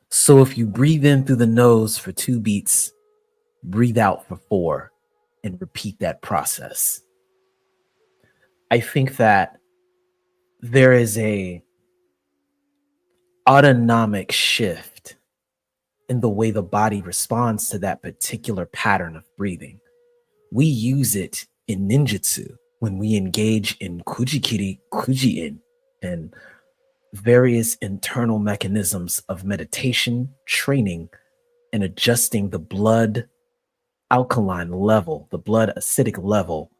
So if you breathe in through the nose for 2 beats, breathe out for 4, and repeat that process. I think that there is a autonomic shift in the way the body responds to that particular pattern of breathing. We use it in ninjutsu when we engage in kujikiri, kuji-in, and various internal mechanisms of meditation, training, and adjusting the blood alkaline level, the blood acidic level,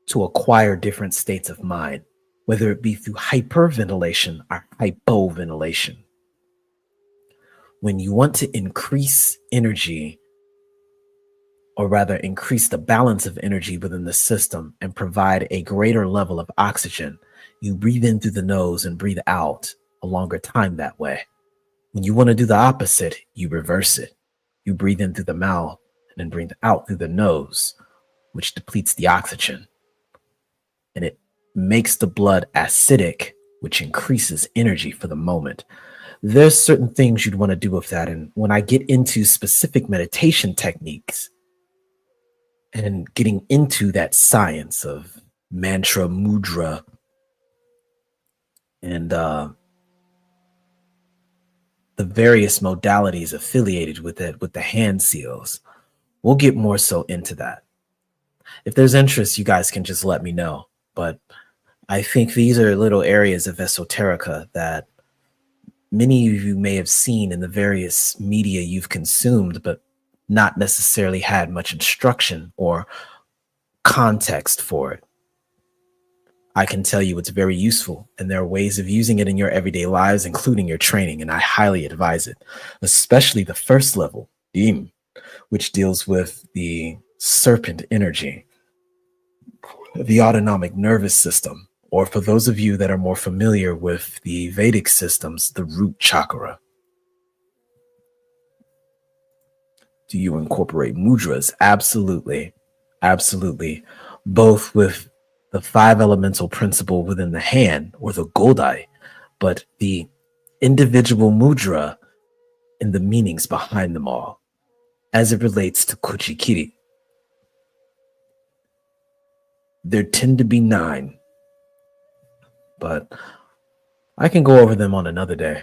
to acquire different states of mind, whether it be through hyperventilation or hypoventilation. When you want to increase energy, or rather increase the balance of energy within the system and provide a greater level of oxygen, you breathe in through the nose and breathe out a longer time that way. When you want to do the opposite, you reverse it. You breathe in through the mouth and then breathe out through the nose, which depletes the oxygen. And it makes the blood acidic, which increases energy for the moment. There's certain things you'd want to do with that. And when I get into specific meditation techniques and getting into that science of mantra, mudra, and the various modalities affiliated with it, with the hand seals, we'll get more so into that. If there's interest, you guys can just let me know. But I think these are little areas of esoterica that many of you may have seen in the various media you've consumed, but not necessarily had much instruction or context for it. I can tell you it's very useful, and there are ways of using it in your everyday lives, including your training, and I highly advise it, especially the first level, Dim, which deals with the serpent energy, the autonomic nervous system, or for those of you that are more familiar with the Vedic systems, the root chakra. Do you incorporate mudras? Absolutely. Absolutely. Both with the 5 elemental principle within the hand, or the godai, but the individual mudra and the meanings behind them all as it relates to kuchikiri. There tend to be 9, but I can go over them on another day.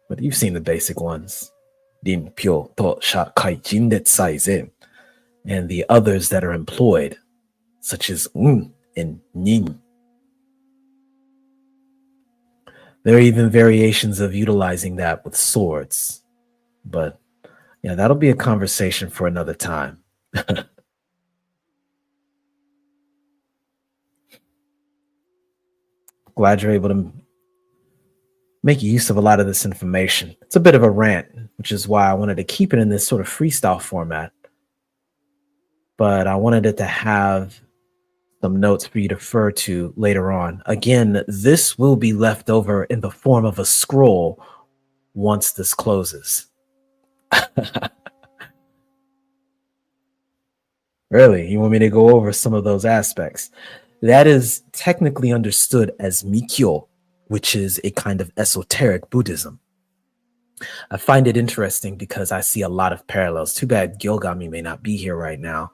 But you've seen the basic ones. Din, Pyo, To, Sha, Kai, Jin, Det, Sai, Zen, and the others that are employed, such as Un and Nin. There are even variations of utilizing that with swords. But yeah, that'll be a conversation for another time. Glad you're able to make use of a lot of this information. It's a bit of a rant, which is why I wanted to keep it in this sort of freestyle format. But I wanted it to have some notes for you to refer to later on. Again, this will be left over in the form of a scroll once this closes. Really? You want me to go over some of those aspects? That is technically understood as Mikyo, which is a kind of esoteric Buddhism. I find it interesting because I see a lot of parallels. Too bad Gyogami may not be here right now,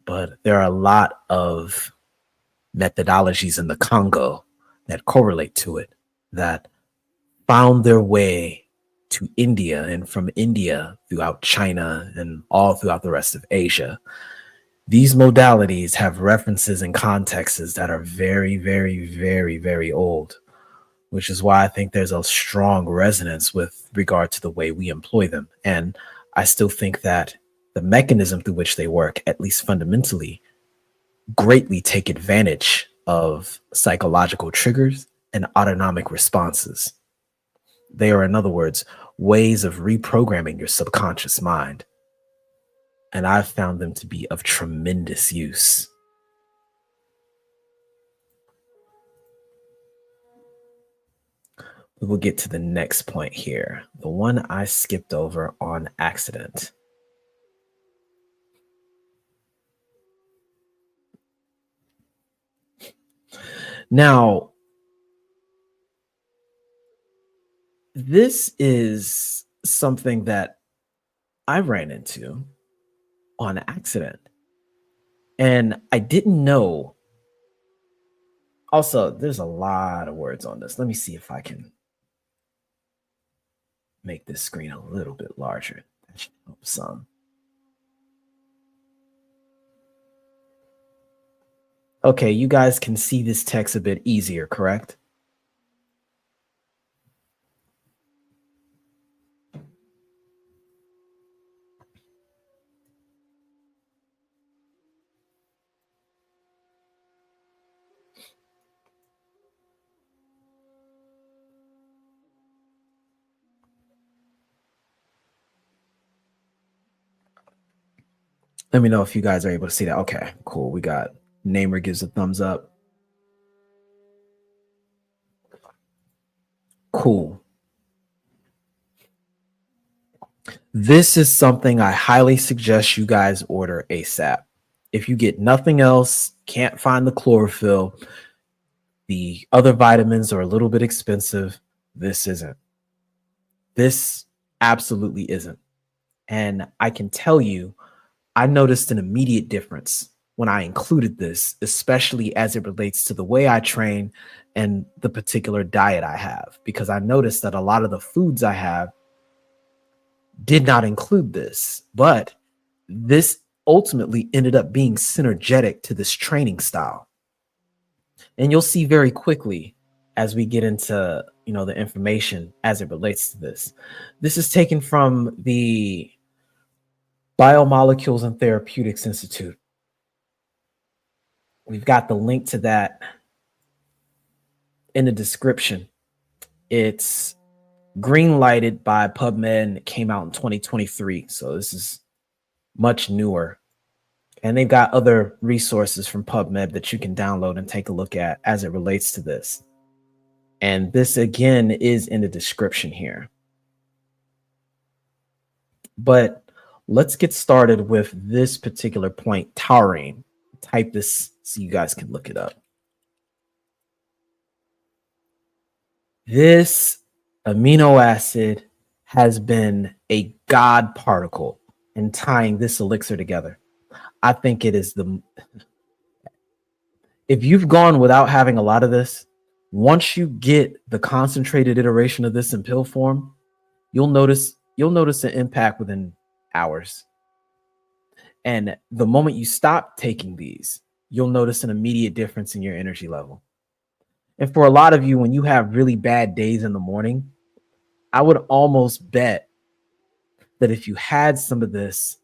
but there are a lot of methodologies in the Congo that correlate to it, that found their way to India, and from India throughout China and all throughout the rest of Asia. These modalities have references and contexts that are very, very, very, very old, which is why I think there's a strong resonance with regard to the way we employ them. And I still think that the mechanism through which they work, at least fundamentally, greatly take advantage of psychological triggers and autonomic responses. They are, in other words, ways of reprogramming your subconscious mind. And I've found them to be of tremendous use. we'll get to the next point here, the one I skipped over on accident. Now, this is something that I ran into on accident, and I didn't know. Also, there's a lot of words on this. Let me see if I can make this screen a little bit larger. That should help some. Okay, you guys can see this text a bit easier, correct? Let me know if you guys are able to see that. Okay, cool. We got Namer gives a thumbs up. Cool. This is something I highly suggest you guys order ASAP. If you get nothing else, can't find the chlorophyll, the other vitamins are a little bit expensive, this isn't. This absolutely isn't. And I can tell you, I noticed an immediate difference when I included this, especially as it relates to the way I train and the particular diet I have, because I noticed that a lot of the foods I have did not include this, but this ultimately ended up being synergetic to this training style. And you'll see very quickly as we get into, the information as it relates to this. This is taken from the Biomolecules and Therapeutics Institute. We've got the link to that in the description. It's green lighted by PubMed and it came out in 2023. So this is much newer. And they've got other resources from PubMed that you can download and take a look at as it relates to this. And this again is in the description here. But let's get started with this particular point, taurine. Type this so you guys can look it up. This amino acid has been a god particle in tying this elixir together. I think it is if you've gone without having a lot of this, once you get the concentrated iteration of this in pill form, you'll notice an impact within hours. And the moment you stop taking these, you'll notice an immediate difference in your energy level. And for a lot of you, when you have really bad days in the morning, I would almost bet that if you had some of this,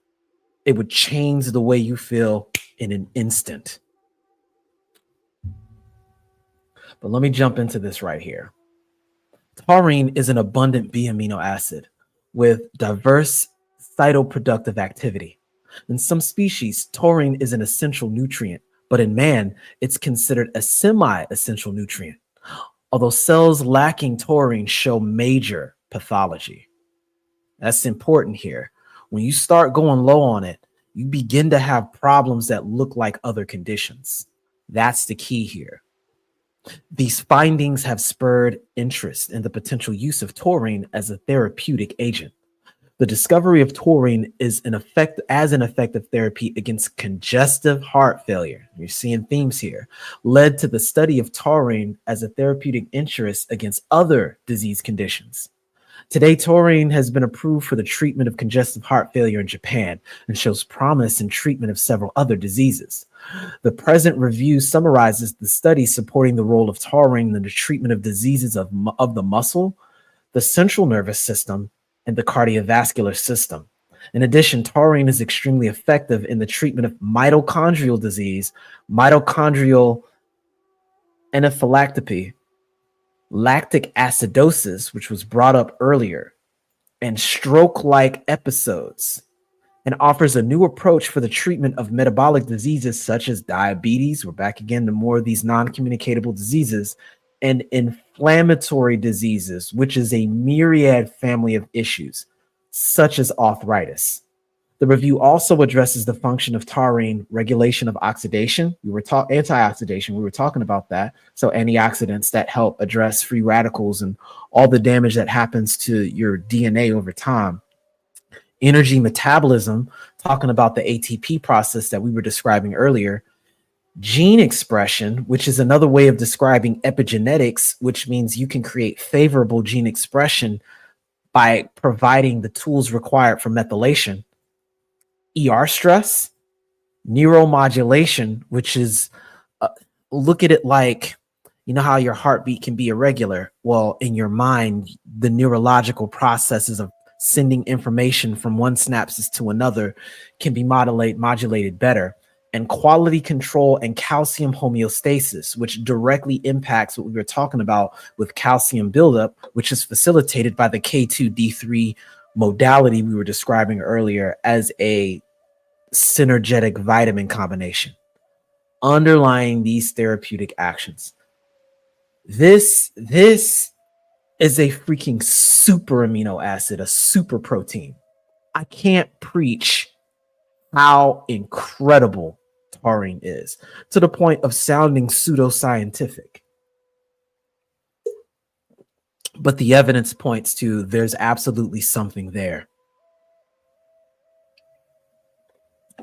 it would change the way you feel in an instant. But let me jump into this right here. Taurine is an abundant B amino acid with diverse cytoproductive activity. In some species, taurine is an essential nutrient, but in man, it's considered a semi-essential nutrient. Although cells lacking taurine show major pathology. That's important here. When you start going low on it, you begin to have problems that look like other conditions. That's the key here. These findings have spurred interest in the potential use of taurine as a therapeutic agent. The discovery of taurine is an effective therapy against congestive heart failure. You're seeing themes here. Led to the study of taurine as a therapeutic interest against other disease conditions. Today, taurine has been approved for the treatment of congestive heart failure in Japan and shows promise in treatment of several other diseases. The present review summarizes the studies supporting the role of taurine in the treatment of diseases of the muscle, the central nervous system, and the cardiovascular system. In addition, taurine is extremely effective in the treatment of mitochondrial disease, mitochondrial encephalopathy, lactic acidosis, which was brought up earlier, and stroke-like episodes, and offers a new approach for the treatment of metabolic diseases such as diabetes. We're back again to more of these non-communicatable diseases and inflammatory diseases, which is a myriad family of issues, such as arthritis. The review also addresses the function of taurine regulation of oxidation. We were talking antioxidation. We were talking about that. So antioxidants that help address free radicals and all the damage that happens to your DNA over time. Energy metabolism, talking about the ATP process that we were describing earlier. Gene expression, which is another way of describing epigenetics, which means you can create favorable gene expression by providing the tools required for methylation. ER stress, neuromodulation, which is look at it like, you know how your heartbeat can be irregular. Well, in your mind, the neurological processes of sending information from one synapses to another can be modulated better. And quality control and calcium homeostasis, which directly impacts what we were talking about with calcium buildup, which is facilitated by the K2D3 modality we were describing earlier as a synergetic vitamin combination underlying these therapeutic actions. This is a freaking super amino acid, a super protein. I can't preach how incredible taurine is to the point of sounding pseudoscientific. But the evidence points to there's absolutely something there.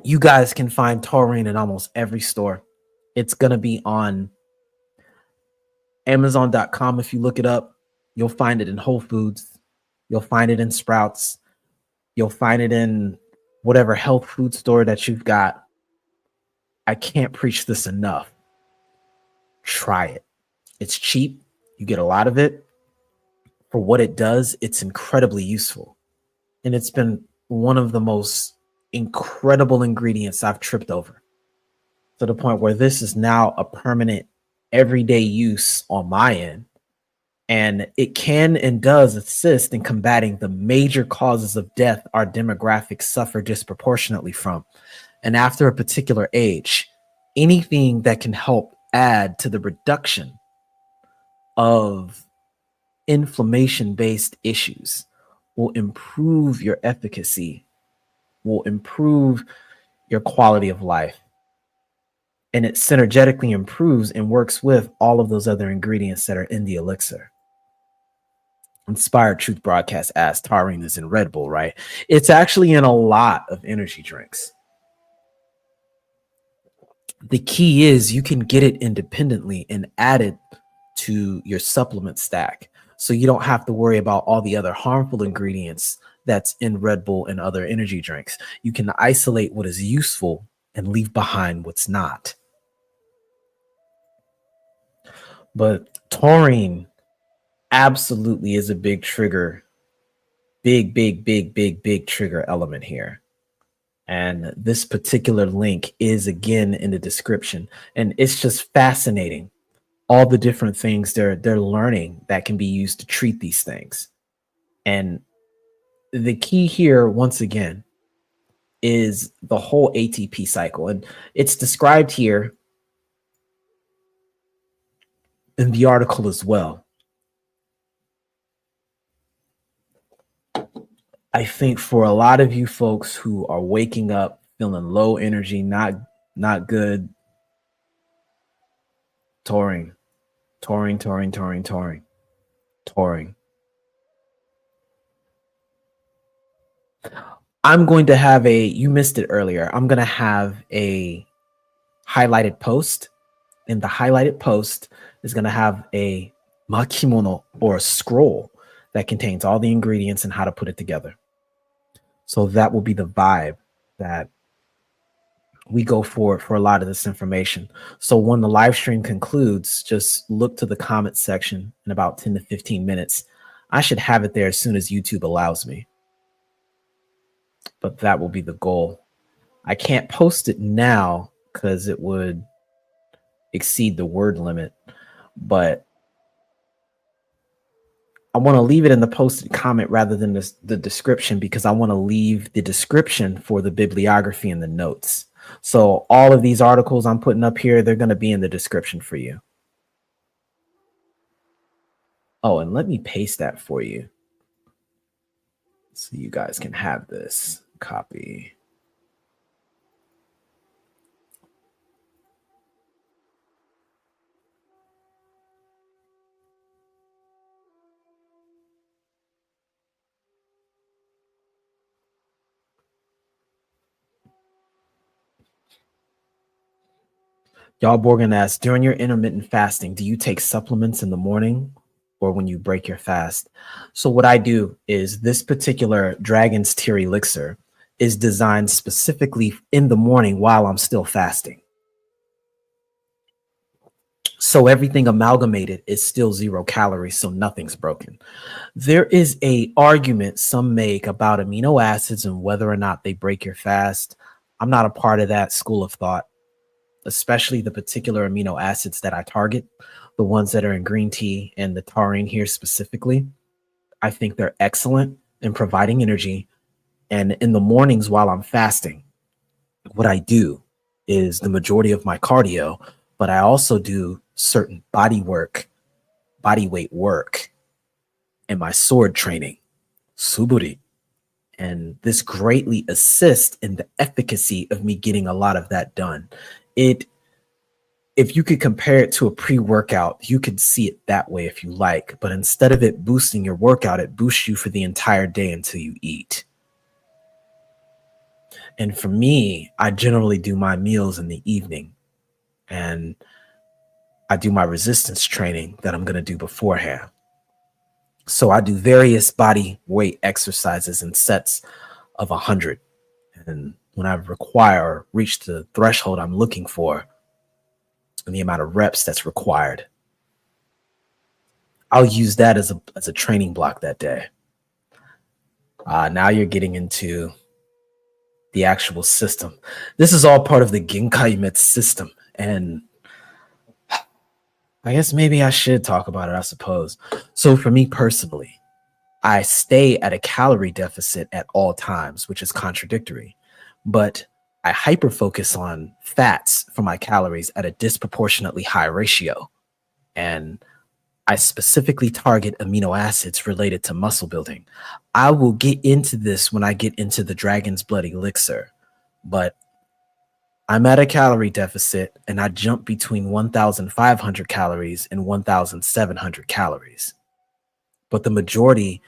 You guys can find taurine in almost every store. It's going to be on Amazon.com. If you look it up, you'll find it in Whole Foods. You'll find it in Sprouts. You'll find it in whatever health food store that you've got. I can't preach this enough. Try it. It's cheap. You get a lot of it. For what it does, it's incredibly useful. And it's been one of the most incredible ingredients I've tripped over, to the point where this is now a permanent everyday use on my end. And it can and does assist in combating the major causes of death our demographics suffer disproportionately from. And after a particular age, anything that can help add to the reduction of inflammation-based issues will improve your efficacy, will improve your quality of life. And it synergetically improves and works with all of those other ingredients that are in the elixir. Inspired Truth Broadcast asks, taurine is in Red Bull, right? It's actually in a lot of energy drinks. The key is you can get it independently and add it to your supplement stack, so you don't have to worry about all the other harmful ingredients that's in Red Bull and other energy drinks. You can isolate what is useful and leave behind what's not. But taurine absolutely is a big trigger, big trigger element here. And this particular link is again in the description. And it's just fascinating, all the different things they're learning that can be used to treat these things. And the key here, once again, is the whole ATP cycle. And it's described here in the article as well. I think for a lot of you folks who are waking up feeling low energy, not good, taurine. I'm going to have you missed it earlier. I'm going to have a highlighted post. And the highlighted post is going to have a makimono, or a scroll, that contains all the ingredients and how to put it together. So that will be the vibe that we go for a lot of this information. So when the live stream concludes, just look to the comment section in about 10 to 15 minutes. I should have it there as soon as YouTube allows me. But that will be the goal. I can't post it now because it would exceed the word limit, but I want to leave it in the posted comment rather than the description, because I want to leave the description for the bibliography and the notes. So all of these articles I'm putting up here, they're going to be in the description for you. Oh, and let me paste that for you so you guys can have this copy. Y'all Borgen asks, during your intermittent fasting, do you take supplements in the morning or when you break your fast? So what I do is this particular Dragon's Tear Elixir is designed specifically in the morning while I'm still fasting. So everything amalgamated is still 0 calories, so nothing's broken. There is a argument some make about amino acids and whether or not they break your fast. I'm not a part of that school of thought, especially the particular amino acids that I target, the ones that are in green tea and the taurine here specifically. I think they're excellent in providing energy. And in the mornings while I'm fasting, what I do is the majority of my cardio, but I also do certain body weight work, and my sword training, suburi. And this greatly assists in the efficacy of me getting a lot of that done. If you could compare it to a pre-workout, you could see it that way if you like. But instead of it boosting your workout, it boosts you for the entire day until you eat. And for me, I generally do my meals in the evening. And I do my resistance training that I'm going to do beforehand. So I do various body weight exercises in sets of 100. And when I require or reach the threshold I'm looking for and the amount of reps that's required, I'll use that as a training block that day. Now you're getting into the actual system. This is all part of the Genkai system. And I guess maybe I should talk about it, I suppose. So for me personally, I stay at a calorie deficit at all times, which is contradictory. But I hyper focus on fats for my calories at a disproportionately high ratio. And I specifically target amino acids related to muscle building. I will get into this when I get into the Dragon's Blood Elixir, but I'm at a calorie deficit and I jump between 1,500 calories and 1,700 calories. But the majority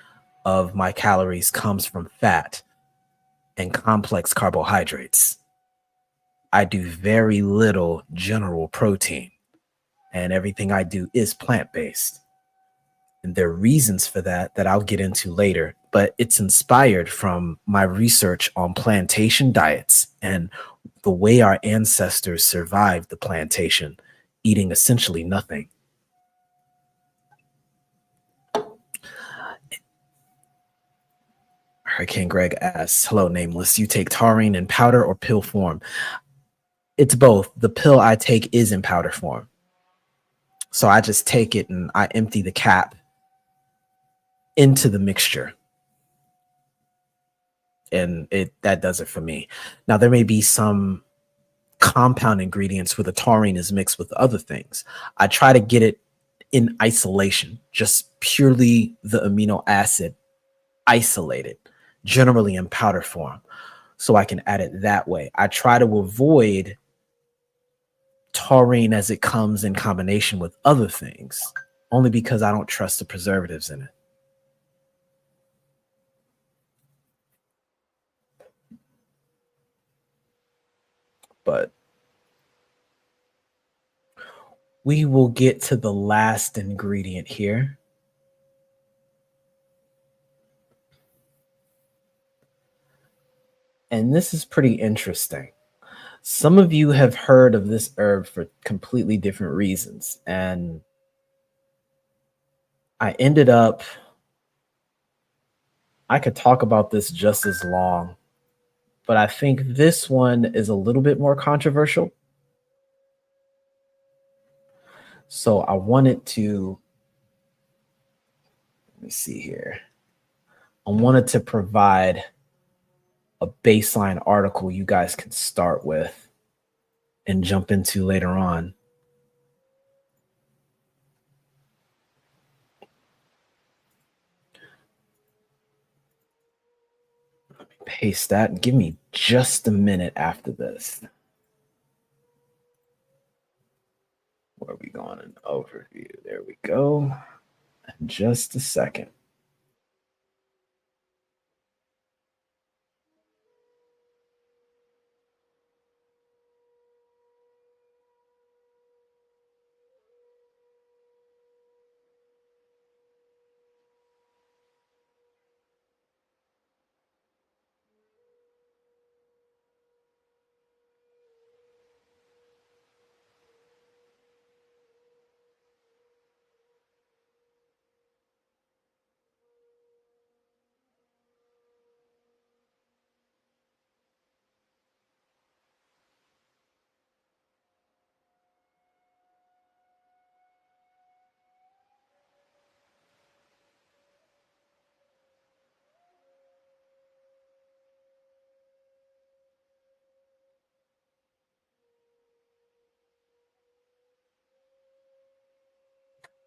of my calories comes from fat and complex carbohydrates. I do very little general protein, and everything I do is plant-based. And there are reasons for that that I'll get into later, but it's inspired from my research on plantation diets and the way our ancestors survived the plantation, eating essentially nothing. Hurricane Greg asks, hello, Nameless. You take taurine in powder or pill form? It's both. The pill I take is in powder form. So I just take it and I empty the cap into the mixture. And that does it for me. Now, there may be some compound ingredients where the taurine is mixed with other things. I try to get it in isolation, just purely the amino acid isolated, generally in powder form, so I can add it that way. I try to avoid taurine as it comes in combination with other things, only because I don't trust the preservatives in it. But we will get to the last ingredient here. And this is pretty interesting. Some of you have heard of this herb for completely different reasons. And I could talk about this just as long, but I think this one is a little bit more controversial. So I wanted to, let me see here. I wanted to provide a baseline article you guys can start with and jump into later on. paste that and give me just a minute after this. Where are we going? An overview. There we go. Just a second.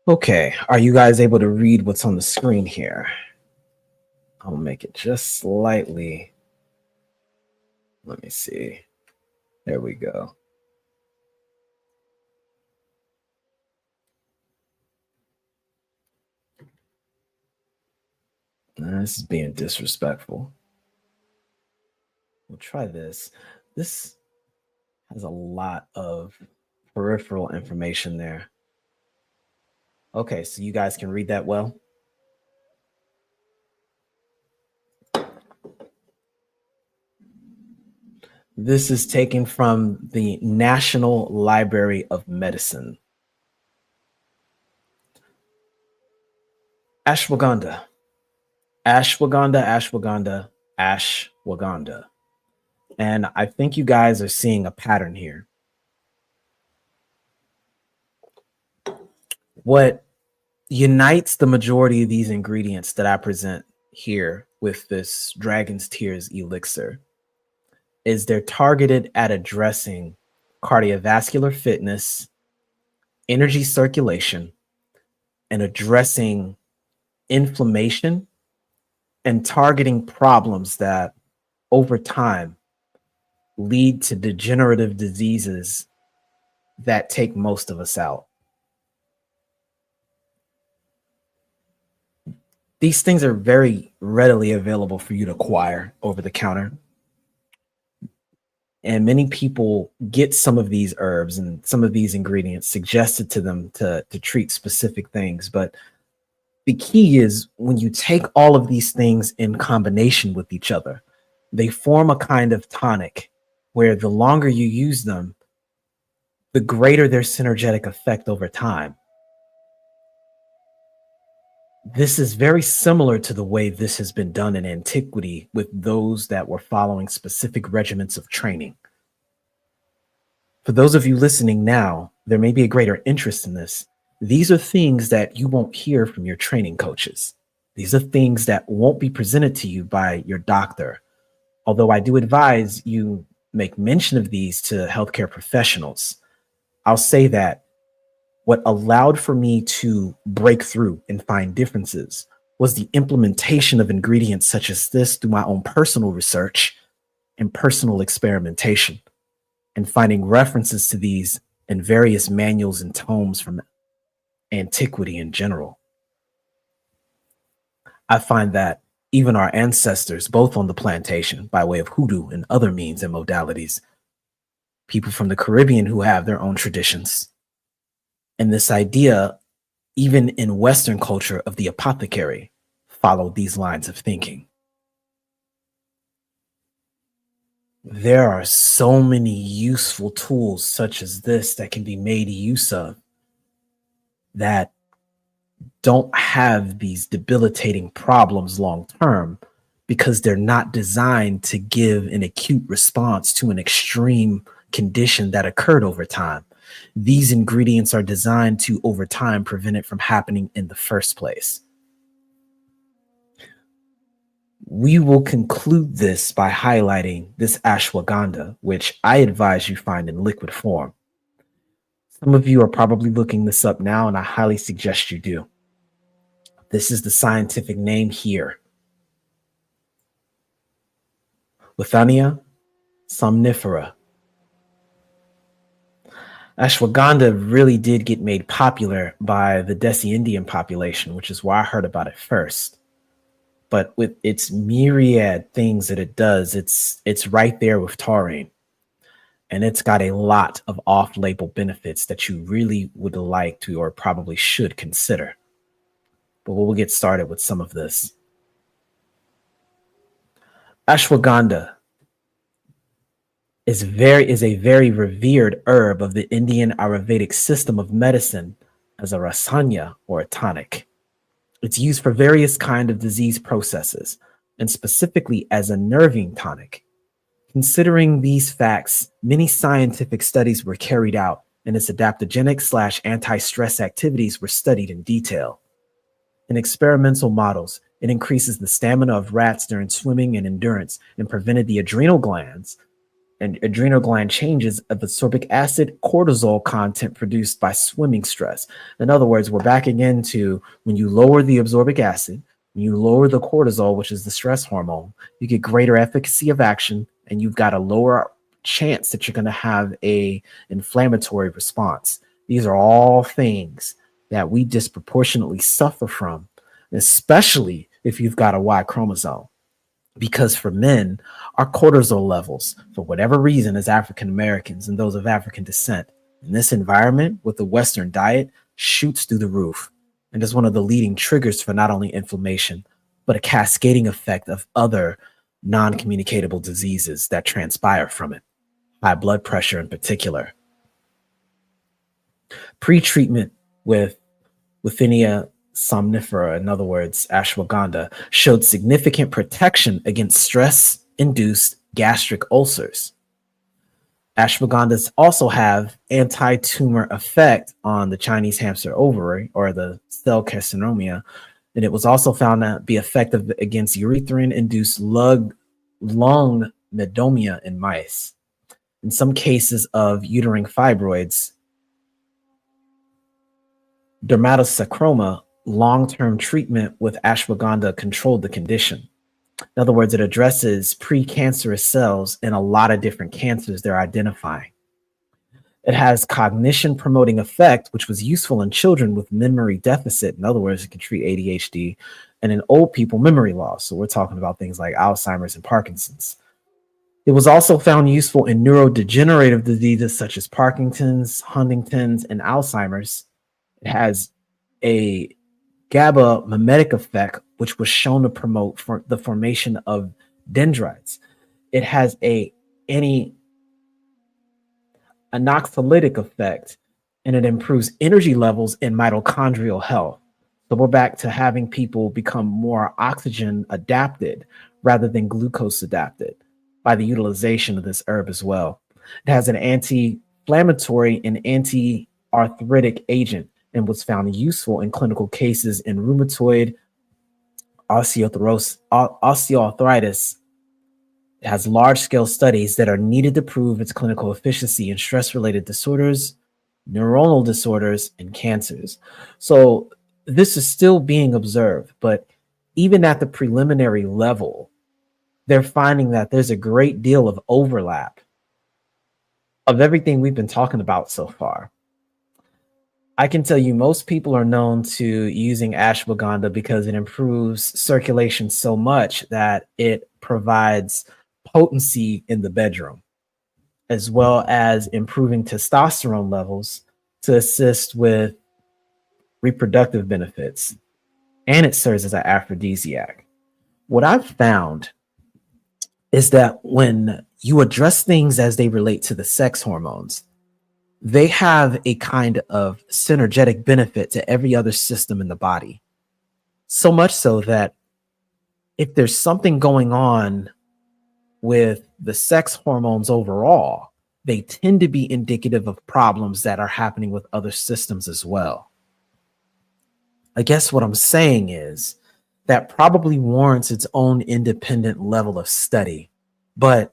Okay, are you guys able to read what's on the screen here? I'll make it just slightly. Let me see. There we go. This is being disrespectful. We'll try this. This has a lot of peripheral information there. Okay, so you guys can read that well? This is taken from the National Library of Medicine. Ashwagandha. Ashwagandha, ashwagandha, ashwagandha. And I think you guys are seeing a pattern here. What unites the majority of these ingredients that I present here with this Dragon's Tears elixir is they're targeted at addressing cardiovascular fitness, energy circulation, and addressing inflammation and targeting problems that over time lead to degenerative diseases that take most of us out. These things are very readily available for you to acquire over the counter. And many people get some of these herbs and some of these ingredients suggested to them to treat specific things. But the key is when you take all of these things in combination with each other, they form a kind of tonic where the longer you use them, the greater their synergetic effect over time. This is very similar to the way this has been done in antiquity with those that were following specific regiments of training. For those of you listening now, there may be a greater interest in this. These are things that you won't hear from your training coaches. These are things that won't be presented to you by your doctor. Although I do advise you make mention of these to healthcare professionals. I'll say that what allowed for me to break through and find differences was the implementation of ingredients such as this through my own personal research and personal experimentation, and finding references to these in various manuals and tomes from antiquity in general. I find that even our ancestors, both on the plantation by way of hoodoo and other means and modalities, people from the Caribbean who have their own traditions, and this idea, even in Western culture, of the apothecary, followed these lines of thinking. There are so many useful tools such as this that can be made use of that don't have these debilitating problems long term because they're not designed to give an acute response to an extreme condition that occurred over time. These ingredients are designed to, over time, prevent it from happening in the first place. We will conclude this by highlighting this ashwagandha, which I advise you find in liquid form. Some of you are probably looking this up now, and I highly suggest you do. This is the scientific name here. Withania somnifera. Ashwagandha really did get made popular by the Desi Indian population, which is why I heard about it first. But with its myriad things that it does, it's right there with taurine. And it's got a lot of off-label benefits that you really would like to or probably should consider. But we'll get started with some of this. Ashwagandha is a very revered herb of the Indian Ayurvedic system of medicine as a rasanya or a tonic. It's used for various kinds of disease processes and specifically as a nerving tonic. Considering these facts, many scientific studies were carried out and its adaptogenic / anti-stress activities were studied in detail. In experimental models, it increases the stamina of rats during swimming and endurance and prevented the adrenal gland changes of ascorbic acid cortisol content produced by swimming stress. In other words, we're backing into when you lower the ascorbic acid, when you lower the cortisol, which is the stress hormone, you get greater efficacy of action and you've got a lower chance that you're going to have a inflammatory response. These are all things that we disproportionately suffer from, especially if you've got a Y chromosome. Because for men, our cortisol levels, for whatever reason, as African Americans and those of African descent, in this environment with the Western diet, shoots through the roof and is one of the leading triggers for not only inflammation, but a cascading effect of other non-communicatable diseases that transpire from it, high blood pressure in particular. Pre-treatment with Withenia somnifera, in other words, ashwagandha, showed significant protection against stress-induced gastric ulcers. Ashwagandhas also have anti-tumor effect on the Chinese hamster ovary or the cell carcinoma, and it was also found to be effective against urethrin-induced lung pneumonia in mice. In some cases of uterine fibroids, dermatosarcoma, long-term treatment with ashwagandha controlled the condition. In other words, it addresses precancerous cells in a lot of different cancers they're identifying. It has cognition promoting effect, which was useful in children with memory deficit. In other words, it can treat ADHD, and in old people, memory loss. So we're talking about things like Alzheimer's and Parkinson's. It was also found useful in neurodegenerative diseases such as Parkinson's, Huntington's, and Alzheimer's. It has a GABA mimetic effect, which was shown to promote the formation of dendrites. It has a anxiolytic effect, and it improves energy levels and mitochondrial health. So we're back to having people become more oxygen adapted rather than glucose adapted by the utilization of this herb as well. It has an anti-inflammatory and anti-arthritic agent and was found useful in clinical cases in rheumatoid osteoarthritis. It has large-scale studies that are needed to prove its clinical efficacy in stress-related disorders, neuronal disorders, and cancers. So this is still being observed, but even at the preliminary level, they're finding that there's a great deal of overlap of everything we've been talking about so far. I can tell you most people are known to using ashwagandha because it improves circulation so much that it provides potency in the bedroom, as well as improving testosterone levels to assist with reproductive benefits. And it serves as an aphrodisiac. What I've found is that when you address things as they relate to the sex hormones, they have a kind of synergetic benefit to every other system in the body. So much so that if there's something going on with the sex hormones overall, they tend to be indicative of problems that are happening with other systems as well. I guess what I'm saying is that probably warrants its own independent level of study, but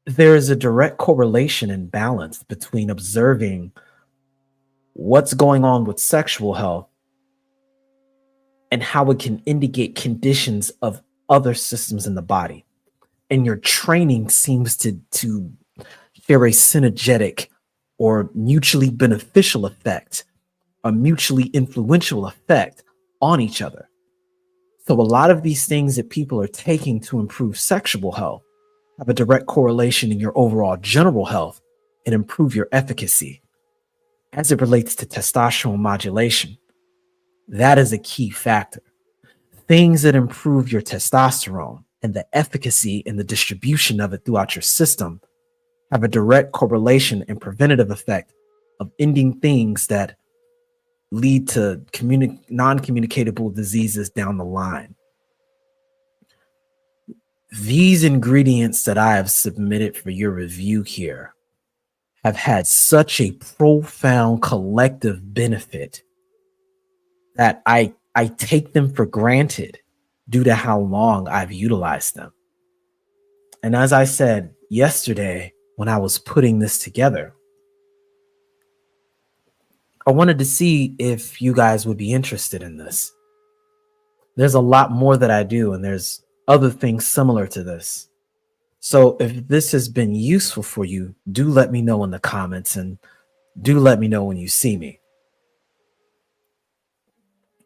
there is a direct correlation and balance between observing what's going on with sexual health and how it can indicate conditions of other systems in the body. and your training seems to share a synergetic or mutually beneficial effect, a mutually influential effect on each other. So a lot of these things that people are taking to improve sexual health have a direct correlation in your overall general health and improve your efficacy. As it relates to testosterone modulation, that is a key factor. Things that improve your testosterone and the efficacy and the distribution of it throughout your system have a direct correlation and preventative effect of ending things that lead to non-communicatable diseases down the line. These ingredients that I have submitted for your review here have had such a profound collective benefit that I take them for granted due to how long I've utilized them. And as I said yesterday when I was putting this together, I wanted to see if you guys would be interested in this. There's a lot more that I do, and there's other things similar to this. So if this has been useful for you, do let me know in the comments, and do let me know when you see me.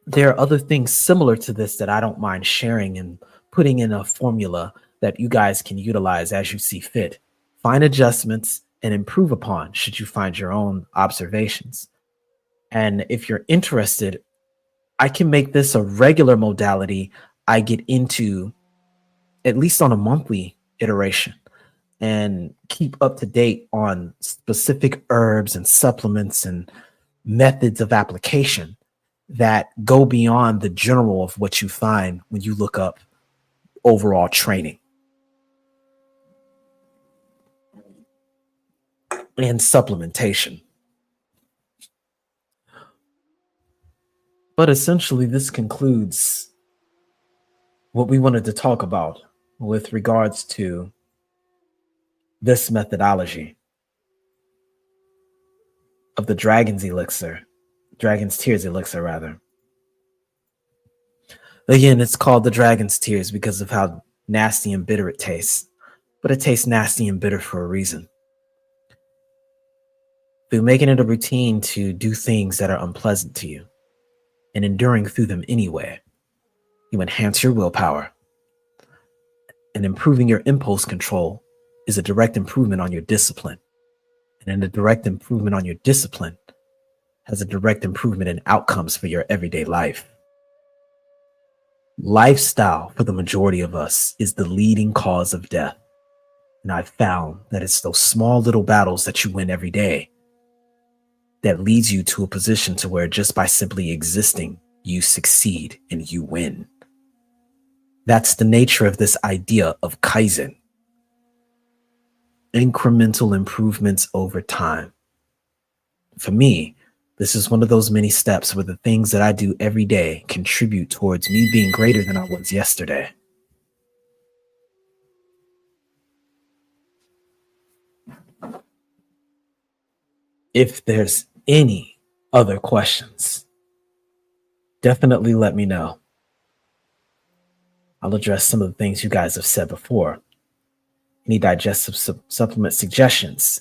There are other things similar to this that I don't mind sharing and putting in a formula that you guys can utilize as you see fit. Find adjustments and improve upon should you find your own observations. And if you're interested, I can make this a regular modality I get into at least on a monthly iteration and keep up to date on specific herbs and supplements and methods of application that go beyond the general of what you find when you look up overall training and supplementation. But essentially, this concludes what we wanted to talk about with regards to this methodology of the Dragon's Tears Elixir, rather. Again, it's called the Dragon's Tears because of how nasty and bitter it tastes, but it tastes nasty and bitter for a reason. Through making it a routine to do things that are unpleasant to you and enduring through them anyway, you enhance your willpower. And improving your impulse control is a direct improvement on your discipline. And a direct improvement on your discipline has a direct improvement in outcomes for your everyday life. Lifestyle, for the majority of us, is the leading cause of death. And I've found that it's those small little battles that you win every day that leads you to a position to where just by simply existing, you succeed and you win. That's the nature of this idea of Kaizen. Incremental improvements over time. For me, this is one of those many steps where the things that I do every day contribute towards me being greater than I was yesterday. If there's any other questions, definitely let me know. I'll address some of the things you guys have said before. Any digestive supplement suggestions?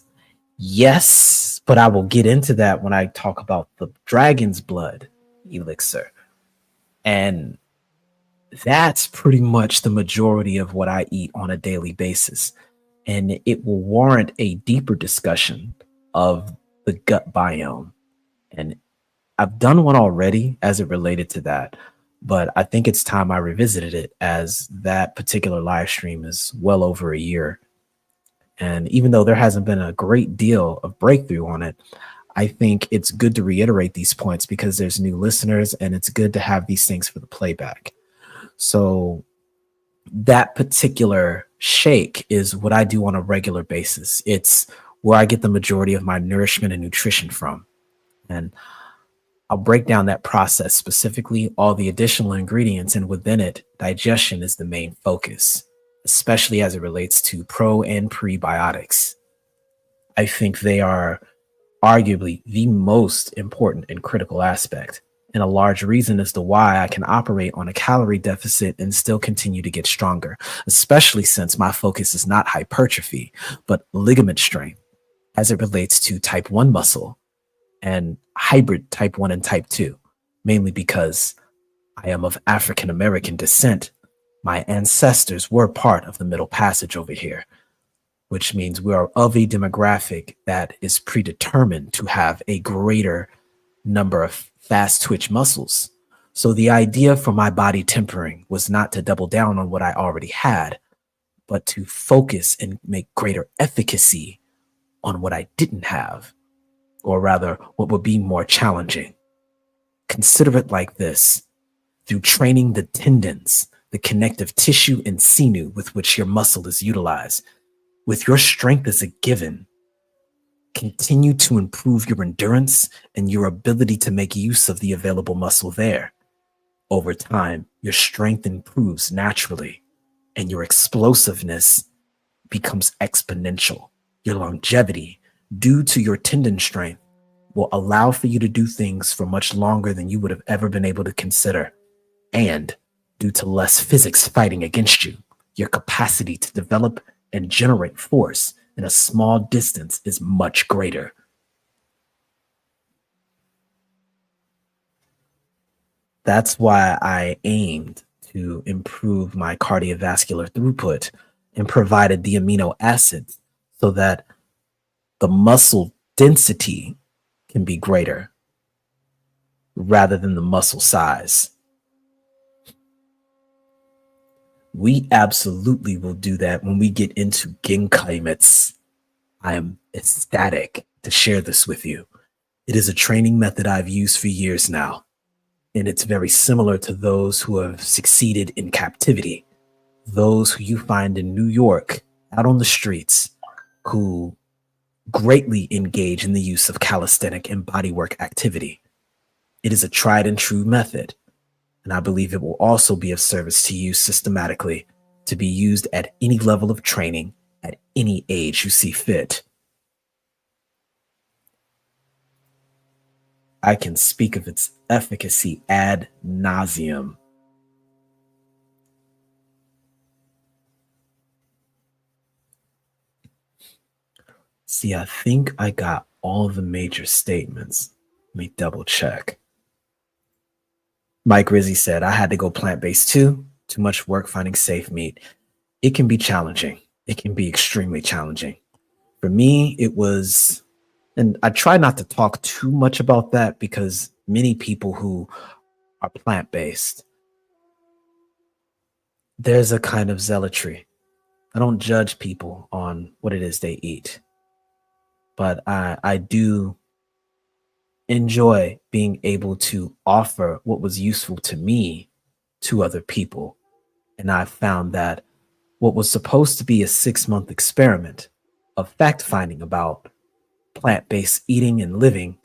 Yes, but I will get into that when I talk about the Dragon's Blood Elixir. And that's pretty much the majority of what I eat on a daily basis. And it will warrant a deeper discussion of the gut biome. And I've done one already as it related to that, but I think it's time I revisited it, as that particular live stream is well over a year. And even though there hasn't been a great deal of breakthrough on it, I think it's good to reiterate these points because there's new listeners and it's good to have these things for the playback. So that particular shake is what I do on a regular basis. It's where I get the majority of my nourishment and nutrition from. And I'll break down that process, specifically all the additional ingredients, and within it, digestion is the main focus, especially as it relates to pro and prebiotics. I think they are arguably the most important and critical aspect and a large reason as to why I can operate on a calorie deficit and still continue to get stronger, especially since my focus is not hypertrophy, but ligament strength as it relates to type 1 muscle and hybrid type 1 and type 2, mainly because I am of African American descent. My ancestors were part of the Middle Passage over here, which means we are of a demographic that is predetermined to have a greater number of fast twitch muscles. So the idea for my body tempering was not to double down on what I already had, but to focus and make greater efficacy on what I didn't have, or rather, what would be more challenging. Consider it like this: through training the tendons, the connective tissue and sinew with which your muscle is utilized, with your strength as a given, continue to improve your endurance and your ability to make use of the available muscle there. Over time, your strength improves naturally, and your explosiveness becomes exponential. Your longevity, due to your tendon strength, will allow for you to do things for much longer than you would have ever been able to consider. And due to less physics fighting against you, your capacity to develop and generate force in a small distance is much greater. That's why I aimed to improve my cardiovascular throughput and provided the amino acids so that the muscle density can be greater rather than the muscle size. We absolutely will do that when we get into Genkai. I am ecstatic to share this with you. It is a training method I've used for years now, and it's very similar to those who have succeeded in captivity, those who you find in New York, out on the streets, who greatly engage in the use of calisthenic and bodywork activity. It is a tried and true method, and I believe it will also be of service to you systematically, to be used at any level of training at any age you see fit. I can speak of its efficacy ad nauseum. See, I think I got all the major statements. Let me double check. Mike Rizzi said, I had to go plant-based too. Too much work finding safe meat. It can be challenging. It can be extremely challenging. For me, it was, and I try not to talk too much about that because many people who are plant-based, there's a kind of zealotry. I don't judge people on what it is they eat, but I do enjoy being able to offer what was useful to me to other people. And I found that what was supposed to be a 6-month experiment of fact-finding about plant-based eating and living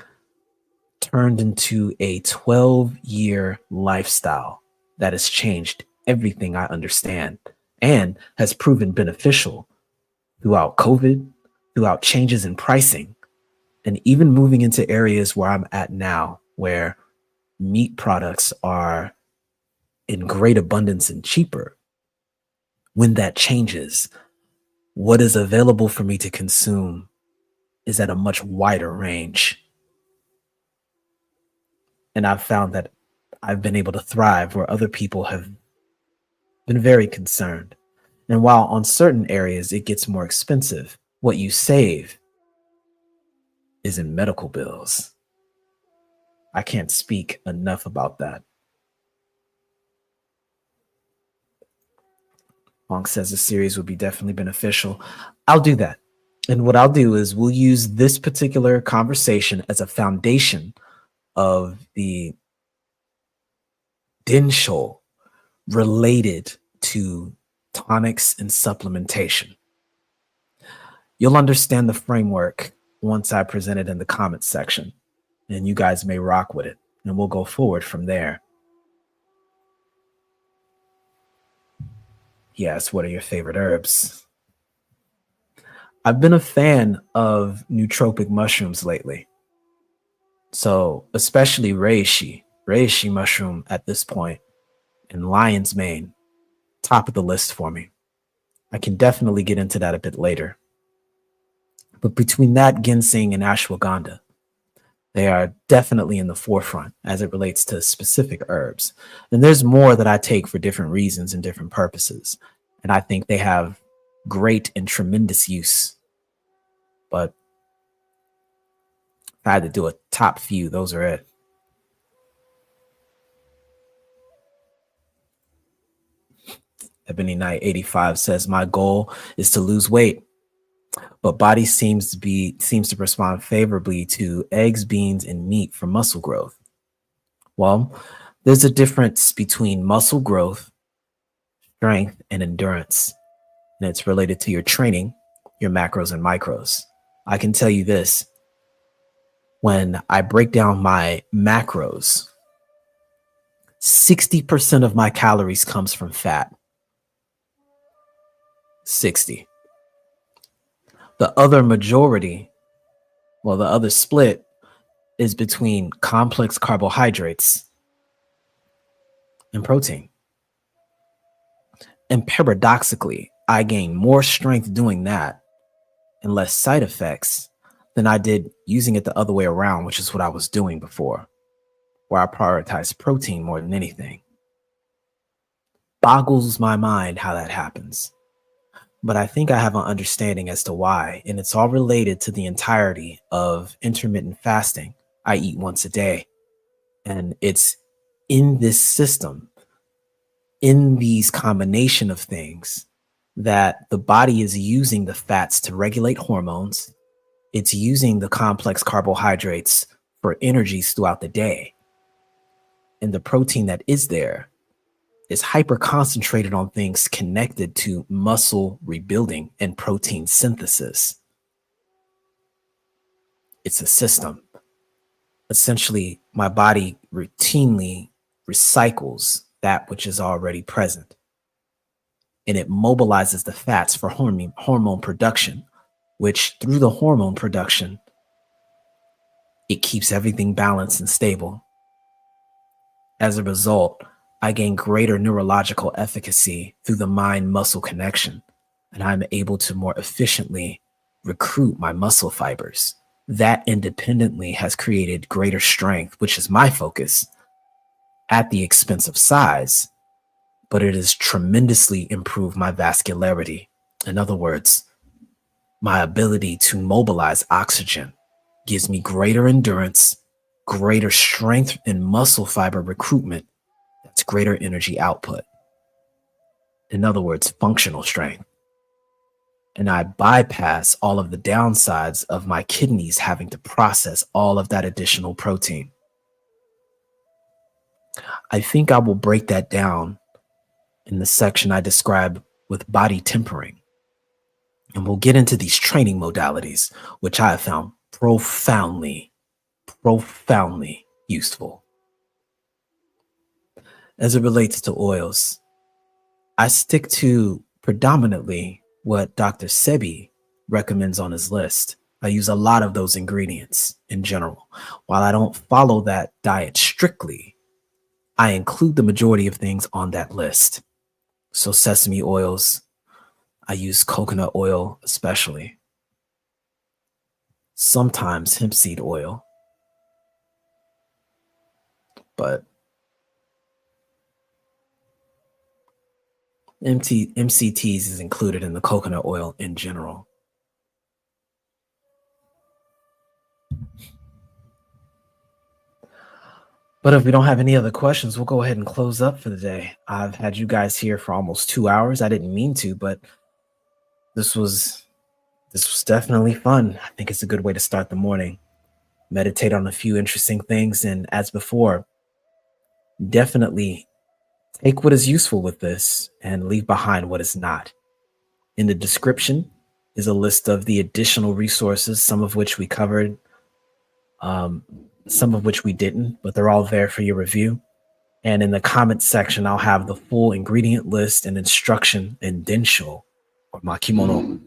turned into a 12-year lifestyle that has changed everything I understand and has proven beneficial throughout COVID, throughout changes in pricing, and even moving into areas where I'm at now, where meat products are in great abundance and cheaper. When that changes, what is available for me to consume is at a much wider range. And I've found that I've been able to thrive where other people have been very concerned. And while on certain areas it gets more expensive, what you save is in medical bills. I can't speak enough about that. Monk says the series would be definitely beneficial. I'll do that. And what I'll do is we'll use this particular conversation as a foundation of the Densho related to tonics and supplementation. You'll understand the framework once I present it in the comments section, and you guys may rock with it, and we'll go forward from there. Yes, what are your favorite herbs? I've been a fan of nootropic mushrooms lately. So, especially reishi. reishi mushroom at this point, and lion's mane, top of the list for me. I can definitely get into that a bit later. But between that, ginseng, and ashwagandha, they are definitely in the forefront as it relates to specific herbs. And there's more that I take for different reasons and different purposes. And I think they have great and tremendous use. But if I had to do a top few, those are it. Ebony Knight 85 says, my goal is to lose weight, but body seems to respond favorably to eggs, beans, and meat for muscle growth. Well, there's a difference between muscle growth, strength, and endurance, and it's related to your training, your macros and micros. I can tell you this, when I break down my macros, 60% of my calories comes from fat. 60. The other majority, well, the other split is between complex carbohydrates and protein. And paradoxically, I gain more strength doing that and less side effects than I did using it the other way around, which is what I was doing before, where I prioritized protein more than anything. Boggles my mind how that happens. But I think I have an understanding as to why, and it's all related to the entirety of intermittent fasting. I eat once a day, and it's in this system, in these combination of things, that the body is using the fats to regulate hormones. It's using the complex carbohydrates for energies throughout the day. And the protein that is there is hyper concentrated on things connected to muscle rebuilding and protein synthesis. It's a system. Essentially, my body routinely recycles that which is already present, and it mobilizes the fats for hormone production, which through the hormone production, it keeps everything balanced and stable. As a result, I gain greater neurological efficacy through the mind-muscle connection, and I'm able to more efficiently recruit my muscle fibers. That independently has created greater strength, which is my focus, at the expense of size, but it has tremendously improved my vascularity. In other words, my ability to mobilize oxygen gives me greater endurance, greater strength in muscle fiber recruitment. That's greater energy output. In other words, functional strength. And I bypass all of the downsides of my kidneys having to process all of that additional protein. I think I will break that down in the section I describe with body tempering. And we'll get into these training modalities, which I have found profoundly useful. As it relates to oils, I stick to predominantly what Dr. Sebi recommends on his list. I use a lot of those ingredients in general. While I don't follow that diet strictly, I include the majority of things on that list. So sesame oils, I use coconut oil especially. Sometimes hemp seed oil. But MCTs is included in the coconut oil in general. But if we don't have any other questions, we'll go ahead and close up for the day. I've had you guys here for almost 2 hours. I didn't mean to, but this was definitely fun. I think it's a good way to start the morning. Meditate on a few interesting things, and as before, definitely take what is useful with this and leave behind what is not. In the description is a list of the additional resources, some of which we covered, some of which we didn't, but they're all there for your review. And in the comments section, I'll have the full ingredient list and instruction and densho or makimono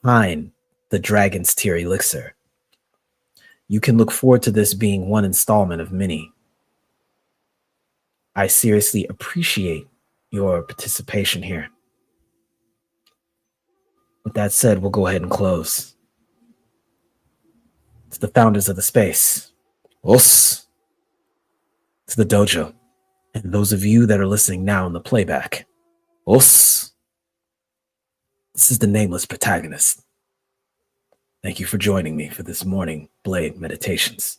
behind the Dragon's Tear Elixir. You can look forward to this being one installment of many. I seriously appreciate your participation here. With that said, we'll go ahead and close. To the founders of the space, os, to the dojo, and those of you that are listening now in the playback, os. This is the nameless protagonist. Thank you for joining me for this morning Blade Meditations.